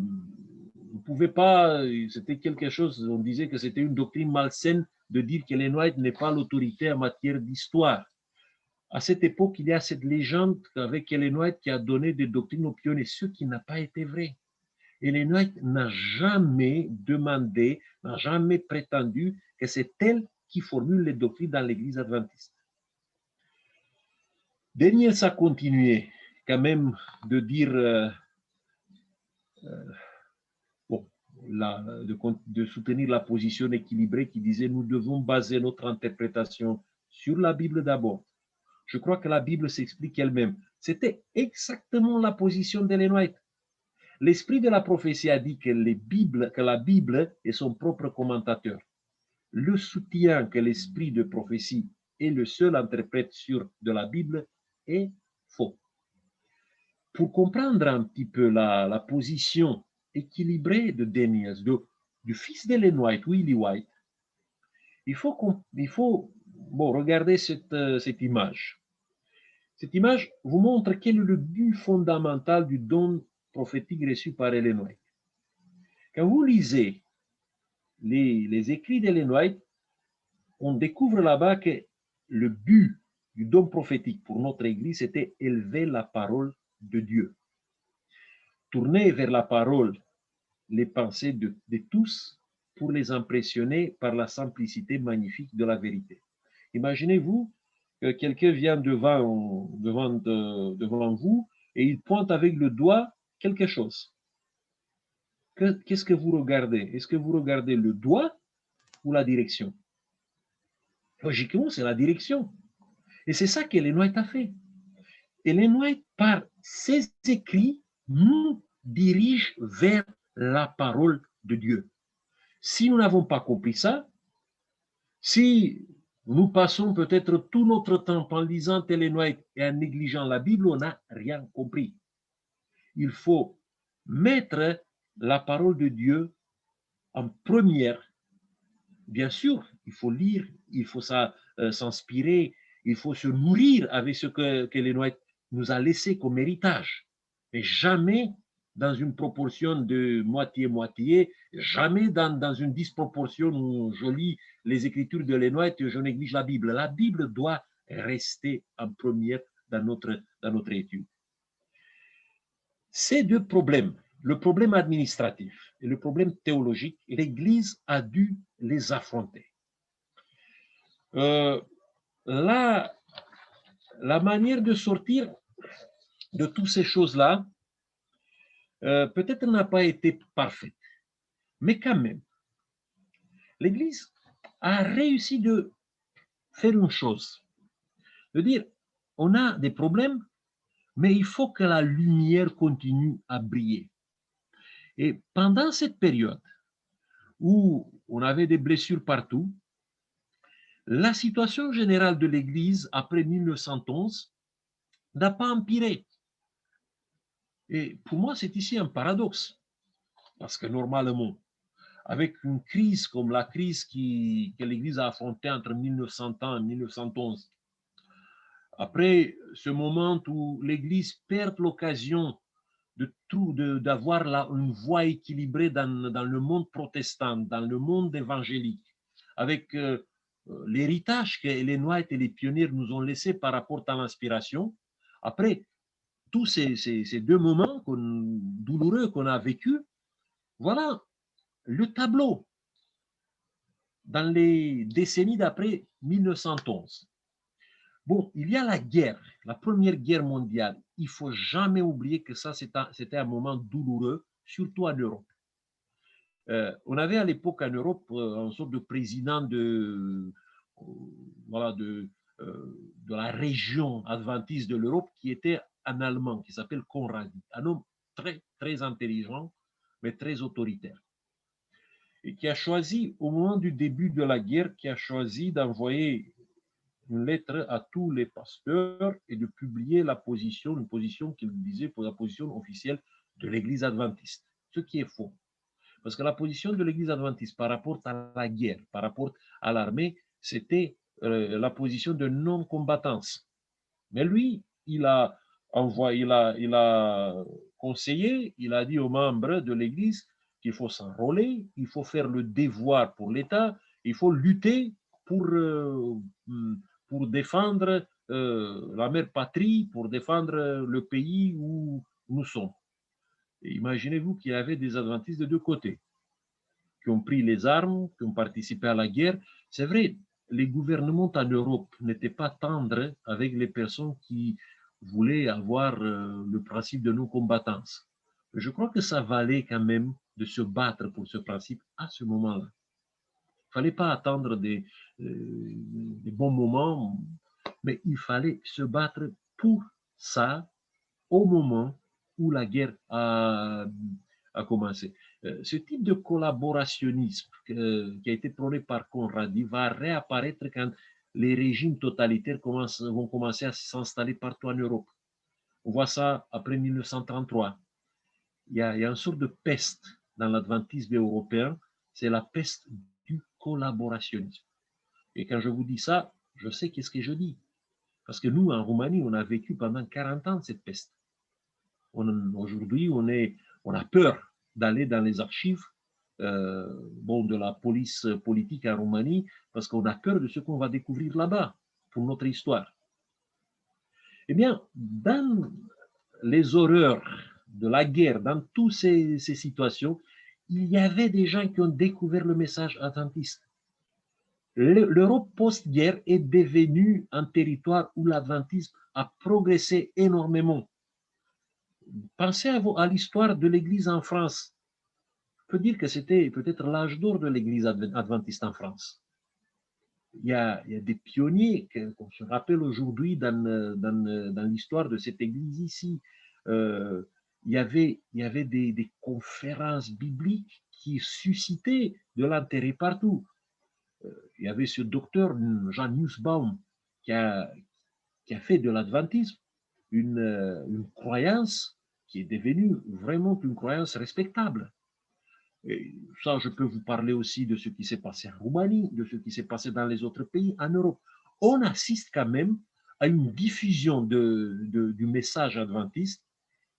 pouvait pas, c'était quelque chose, on disait que c'était une doctrine malsaine de dire qu'Ellen White n'est pas l'autorité en matière d'histoire. À cette époque, il y a cette légende avec Ellen White qui a donné des doctrines aux pionniers, ce qui n'a pas été vrai. Ellen White n'a jamais demandé, n'a jamais prétendu que c'est elle qui formule les doctrines dans l'Église adventiste. Daniels a continué quand même de dire bon, de soutenir la position équilibrée qui disait nous devons baser notre interprétation sur la Bible d'abord. Je crois que la Bible s'explique elle-même. C'était exactement la position d'Ellen White. L'esprit de la prophétie a dit que la Bible est son propre commentateur. Le soutien que l'esprit de prophétie est le seul interprète sûr de la Bible est faux. Pour comprendre un petit peu la position équilibrée de Daniels, du fils d'Ellen White, Willie White, il faut regarder cette image. Cette image vous montre quel est le but fondamental du don prophétique reçu par Ellen White. Quand vous lisez les écrits d'Ellen White, on découvre là-bas que le but du don prophétique pour notre Église était élever la parole de Dieu. Tourner vers la parole les pensées de tous pour les impressionner par la simplicité magnifique de la vérité. Imaginez-vous que quelqu'un vient devant vous et il pointe avec le doigt quelque chose. Qu'est-ce que vous regardez? Est-ce que vous regardez le doigt ou la direction? Logiquement, c'est la direction. Et c'est ça qu'Ellen White a fait. Ellen White, par ses écrits, nous dirige vers la parole de Dieu. Si nous n'avons pas compris ça, si nous passons peut-être tout notre temps en lisant Ellen White et en négligeant la Bible, on n'a rien compris. Il faut mettre la parole de Dieu en première. Bien sûr, il faut lire, il faut s'inspirer, il faut se nourrir avec ce que Ellen White nous a laissé comme héritage, mais jamais dans une proportion de moitié-moitié, jamais dans une disproportion où je lis les Écritures de Ellen White et je néglige la Bible. La Bible doit rester en première dans notre étude. Ces deux problèmes, le problème administratif et le problème théologique, l'Église a dû les affronter. La manière de sortir de toutes ces choses-là, peut-être n'a pas été parfaite, mais quand même, l'Église a réussi de faire une chose, de dire, on a des problèmes, mais il faut que la lumière continue à briller. Et pendant cette période où on avait des blessures partout, la situation générale de l'Église après 1911 n'a pas empiré. Et pour moi, c'est ici un paradoxe, parce que normalement, avec une crise comme la crise que l'Église a affrontée entre 1900 et 1911, après ce moment où l'Église perd l'occasion d'avoir une voix équilibrée dans le monde protestant, dans le monde évangélique, avec l'héritage que Ellen White et les pionniers nous ont laissé par rapport à l'inspiration, après tous ces deux moments douloureux qu'on a vécus, voilà le tableau dans les décennies d'après 1911. Bon, il y a la guerre, la Première Guerre mondiale. Il ne faut jamais oublier que ça, c'était un moment douloureux, surtout en Europe. On avait à l'époque en Europe une sorte de président de la région adventiste de l'Europe qui était un Allemand, qui s'appelle Conradi, un homme très, très intelligent, mais très autoritaire. Et qui a choisi, au moment du début de la guerre, qui a choisi d'envoyer une lettre à tous les pasteurs et de publier une position qu'il disait pour la position officielle de l'Église adventiste, ce qui est faux. Parce que la position de l'Église adventiste par rapport à la guerre, par rapport à l'armée, c'était la position de non-combattance. Mais lui, il a conseillé, il a dit aux membres de l'Église qu'il faut s'enrôler, il faut faire le devoir pour l'État, il faut lutter pour défendre la mère patrie, pour défendre le pays où nous sommes. Imaginez-vous qu'il y avait des adventistes de deux côtés qui ont pris les armes, qui ont participé à la guerre. C'est vrai, les gouvernements en Europe n'étaient pas tendres avec les personnes qui voulaient avoir le principe de non-combattance. Je crois que ça valait quand même de se battre pour ce principe à ce moment-là. Il ne fallait pas attendre des bons moments, mais il fallait se battre pour ça au moment où la guerre a commencé. Ce type de collaborationnisme qui a été prôné par Conradi va réapparaître quand les régimes totalitaires vont commencer à s'installer partout en Europe. On voit ça après 1933. Il y a une sorte de peste dans l'adventisme européen, c'est la peste du collaborationnisme. Et quand je vous dis ça, je sais qu'est-ce que je dis. Parce que nous, en Roumanie, on a vécu pendant 40 ans cette peste. Aujourd'hui, on a peur d'aller dans les archives de la police politique en Roumanie parce qu'on a peur de ce qu'on va découvrir là-bas pour notre histoire. Eh bien, dans les horreurs de la guerre, dans toutes ces situations, il y avait des gens qui ont découvert le message adventiste. L'Europe post-guerre est devenue un territoire où l'adventisme a progressé énormément. Pensez à l'histoire de l'Église en France. On peut dire que c'était peut-être l'âge d'or de l'Église adventiste en France. Il y a des pionniers qu'on se rappelle aujourd'hui dans l'histoire de cette Église ici. Il y avait des conférences bibliques qui suscitaient de l'intérêt partout. Il y avait ce docteur Jean Nussbaum qui a fait de l'adventisme une croyance qui est devenue vraiment une croyance respectable. Et ça, je peux vous parler aussi de ce qui s'est passé en Roumanie, de ce qui s'est passé dans les autres pays en Europe. On assiste quand même à une diffusion du message adventiste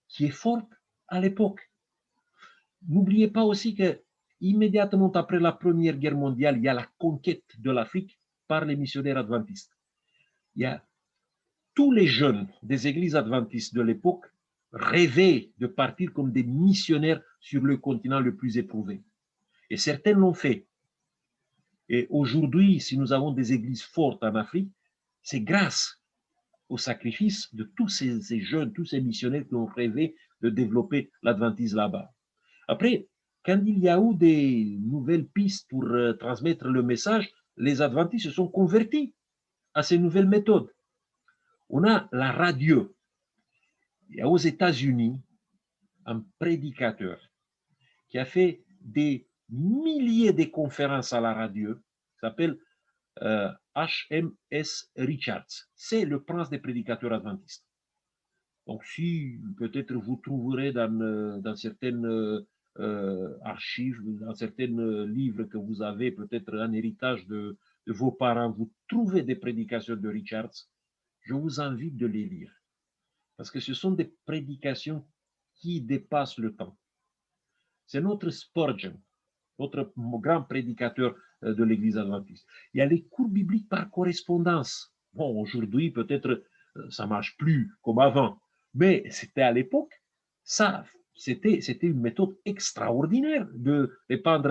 qui est forte à l'époque. N'oubliez pas aussi que immédiatement après la Première Guerre mondiale, il y a la conquête de l'Afrique par les missionnaires adventistes. Il y a tous les jeunes des églises adventistes de l'époque rêvaient de partir comme des missionnaires sur le continent le plus éprouvé. Et certains l'ont fait. Et aujourd'hui, si nous avons des églises fortes en Afrique, c'est grâce au sacrifice de tous ces jeunes, tous ces missionnaires qui ont rêvé de développer l'adventisme là-bas. Après, quand il y a eu des nouvelles pistes pour transmettre le message, les adventistes se sont convertis à ces nouvelles méthodes. On a la radio. Il y a aux États-Unis un prédicateur qui a fait des milliers de conférences à la radio, s'appelle H.M.S. Richards. C'est le prince des prédicateurs adventistes. Donc, si peut-être vous trouverez dans certaines archives, dans certains livres que vous avez, peut-être un héritage de vos parents, vous trouvez des prédications de Richards, je vous invite de les lire. Parce que ce sont des prédications qui dépassent le temps. C'est notre Spurgeon, notre grand prédicateur de l'Église adventiste. Il y a les cours bibliques par correspondance. Bon, aujourd'hui, peut-être, ça ne marche plus comme avant, mais c'était à l'époque, ça, c'était une méthode extraordinaire de répandre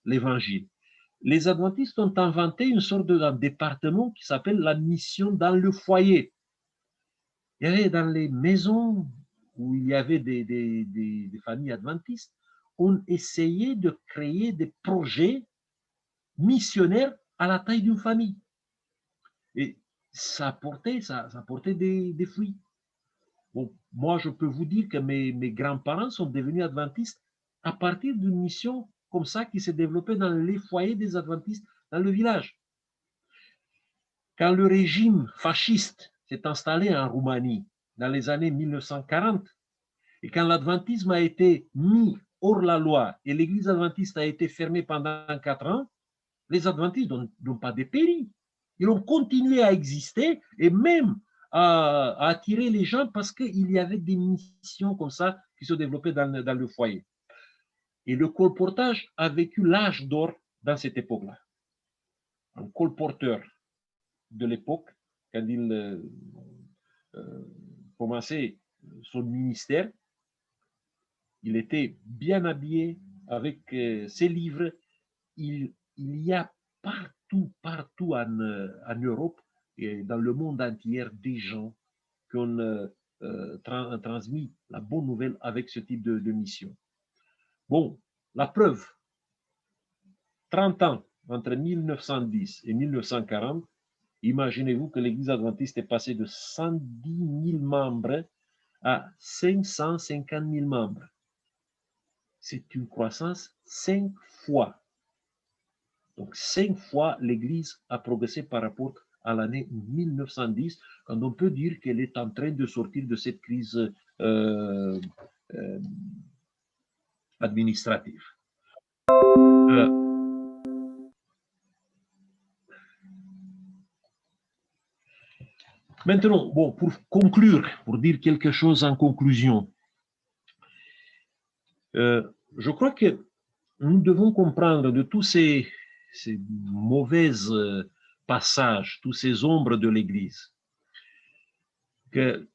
l'Évangile. Les adventistes ont inventé une sorte d'un département qui s'appelle la mission dans le foyer. Il y avait dans les maisons où il y avait des familles adventistes, on essayait de créer des projets missionnaires à la taille d'une famille. Et ça portait des fruits. Bon, moi, je peux vous dire que mes grands-parents sont devenus adventistes à partir d'une mission comme ça qui s'est développée dans les foyers des adventistes dans le village. Quand le régime fasciste s'est installé en Roumanie dans les années 1940, et quand l'adventisme a été mis hors la loi et l'église adventiste a été fermée pendant 4 ans, les adventistes n'ont pas dépéri. Ils ont continué à exister et même à attirer les gens parce qu'il y avait des missions comme ça qui se développaient dans le foyer. Et le colportage a vécu l'âge d'or dans cette époque-là. Un colporteur de l'époque, quand il commençait son ministère, il était bien habillé avec ses livres. Il y a partout en Europe et dans le monde entier des gens qui ont transmis la bonne nouvelle avec ce type de mission. Bon, la preuve, 30 ans entre 1910 et 1940, imaginez-vous que l'Église adventiste est passée de 110 000 membres à 550 000 membres. C'est une croissance 5 fois. Donc 5 fois l'Église a progressé par rapport à l'année 1910, quand on peut dire qu'elle est en train de sortir de cette crise administrative. Maintenant, bon, pour conclure, pour dire quelque chose en conclusion, je crois que nous devons comprendre de tous ces mauvais passages, tous ces ombres de l'Église, qu'au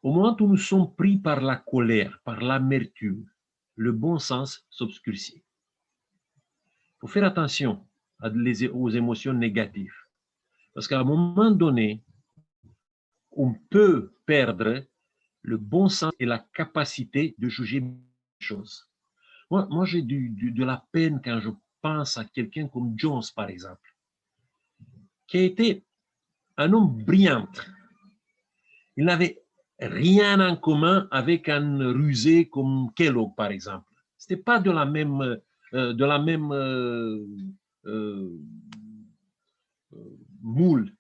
moment où nous sommes pris par la colère, par l'amertume, le bon sens s'obscurcit. Il faut faire attention aux émotions négatives, parce qu'à un moment donné, on peut perdre le bon sens et la capacité de juger les choses. Moi j'ai de la peine quand je pense à quelqu'un comme Jones, par exemple, qui a été un homme brillant. Il n'avait rien en commun avec un rusé comme Kellogg, par exemple. Ce n'était pas de la même, moule.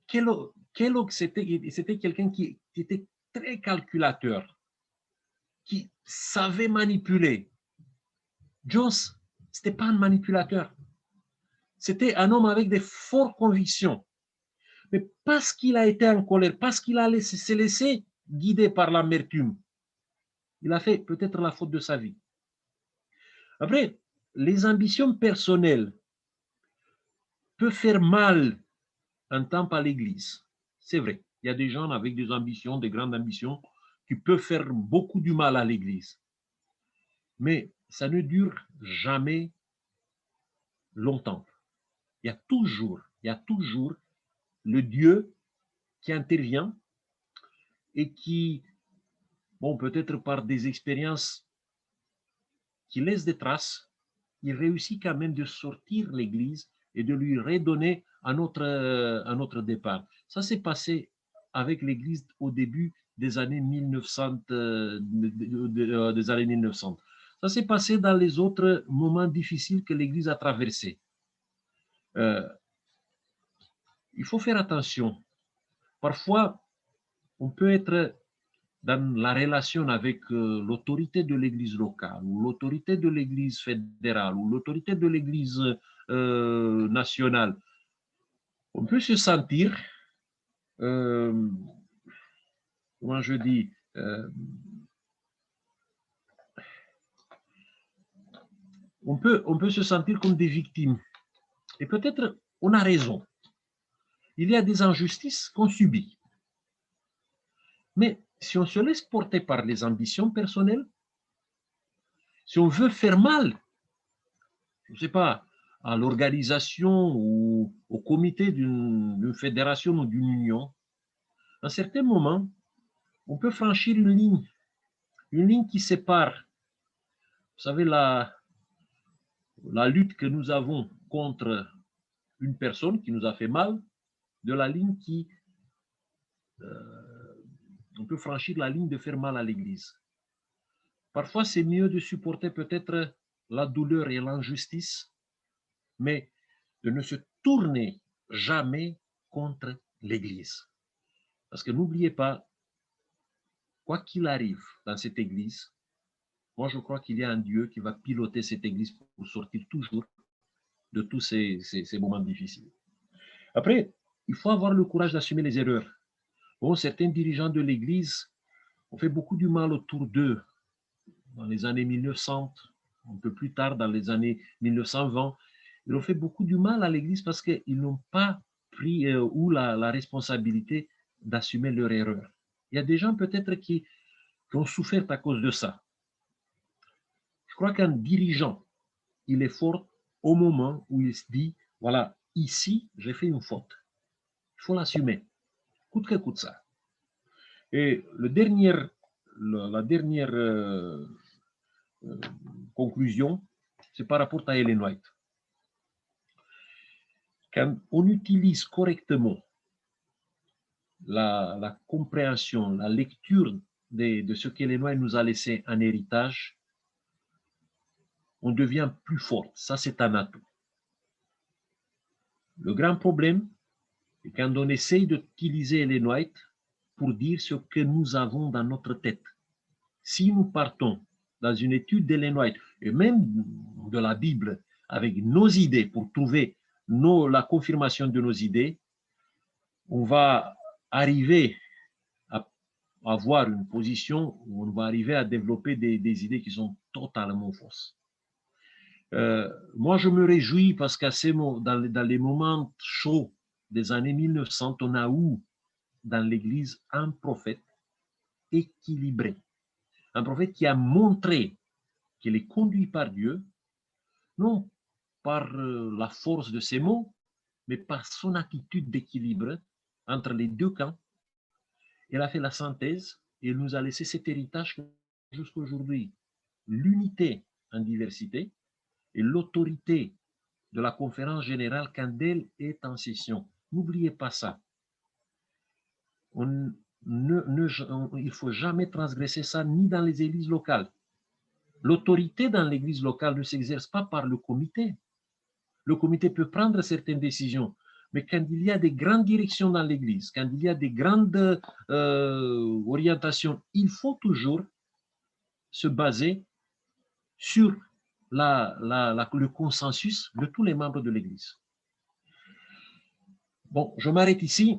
Kellogg, c'était quelqu'un qui était très calculateur, qui savait manipuler. Jones, ce n'était pas un manipulateur. C'était un homme avec des fortes convictions. Mais parce qu'il a été en colère, parce qu'il a s'est laissé guider par l'amertume, il a fait peut-être la faute de sa vie. Après, les ambitions personnelles peuvent faire mal un temps à l'Église. C'est vrai, il y a des gens avec des ambitions, des grandes ambitions, qui peuvent faire beaucoup du mal à l'Église. Mais ça ne dure jamais longtemps. Il y a toujours le Dieu qui intervient et qui, bon, peut-être par des expériences qui laissent des traces, il réussit quand même de sortir l'Église et de lui redonner un autre départ. Ça s'est passé avec l'Église au début des années 1900. Des années 1900. Ça s'est passé dans les autres moments difficiles que l'Église a traversés. Il faut faire attention. Parfois, on peut être dans la relation avec l'autorité de l'Église locale, ou l'autorité de l'Église fédérale, ou l'autorité de l'Église nationale. On peut se sentir, comment je dis, on peut se sentir comme des victimes. Et peut-être on a raison. Il y a des injustices qu'on subit. Mais si on se laisse porter par les ambitions personnelles, si on veut faire mal, je ne sais pas, à l'organisation ou au comité d'une fédération ou d'une union, à un certain moment, on peut franchir une ligne qui sépare, vous savez, la lutte que nous avons contre une personne qui nous a fait mal, de la ligne qui, on peut franchir la ligne de faire mal à l'Église. Parfois, c'est mieux de supporter peut-être la douleur et l'injustice, mais de ne se tourner jamais contre l'Église. Parce que n'oubliez pas, quoi qu'il arrive dans cette Église, moi je crois qu'il y a un Dieu qui va piloter cette Église pour sortir toujours de tous ces moments difficiles. Après, il faut avoir le courage d'assumer les erreurs. Bon, certains dirigeants de l'Église ont fait beaucoup du mal autour d'eux dans les années 1900, un peu plus tard dans les années 1920. Ils ont fait beaucoup du mal à l'Église parce qu'ils n'ont pas pris la responsabilité d'assumer leur erreur. Il y a des gens peut-être qui ont souffert à cause de ça. Je crois qu'un dirigeant, il est fort au moment où il se dit, voilà, ici, j'ai fait une faute. Il faut l'assumer, coûte que coûte ça. Et la dernière conclusion, c'est par rapport à Ellen White. Quand on utilise correctement la compréhension, la lecture de ce qu'Ellen White nous a laissé en héritage, on devient plus fort. Ça, c'est un atout. Le grand problème, c'est quand on essaye d'utiliser Ellen White pour dire ce que nous avons dans notre tête. Si nous partons dans une étude d'Ellen White, et même de la Bible, avec nos idées pour trouver la confirmation de nos idées, on va arriver à avoir une position où on va arriver à développer des idées qui sont totalement fausses. Moi, je me réjouis parce qu'à dans les moments chauds des années 1900, on a eu dans l'Église un prophète équilibré, un prophète qui a montré qu'il est conduit par Dieu, non par la force de ses mots, mais par son attitude d'équilibre entre les deux camps. Il a fait la synthèse et il nous a laissé cet héritage jusqu'à aujourd'hui. L'unité en diversité et l'autorité de la conférence générale quand elle est en session. N'oubliez pas ça. Il ne faut jamais transgresser ça, ni dans les églises locales. L'autorité dans l'église locale ne s'exerce pas par le comité. Le comité peut prendre certaines décisions, mais quand il y a des grandes directions dans l'église, quand il y a des grandes orientations, il faut toujours se baser sur le consensus de tous les membres de l'église. Bon, je m'arrête ici.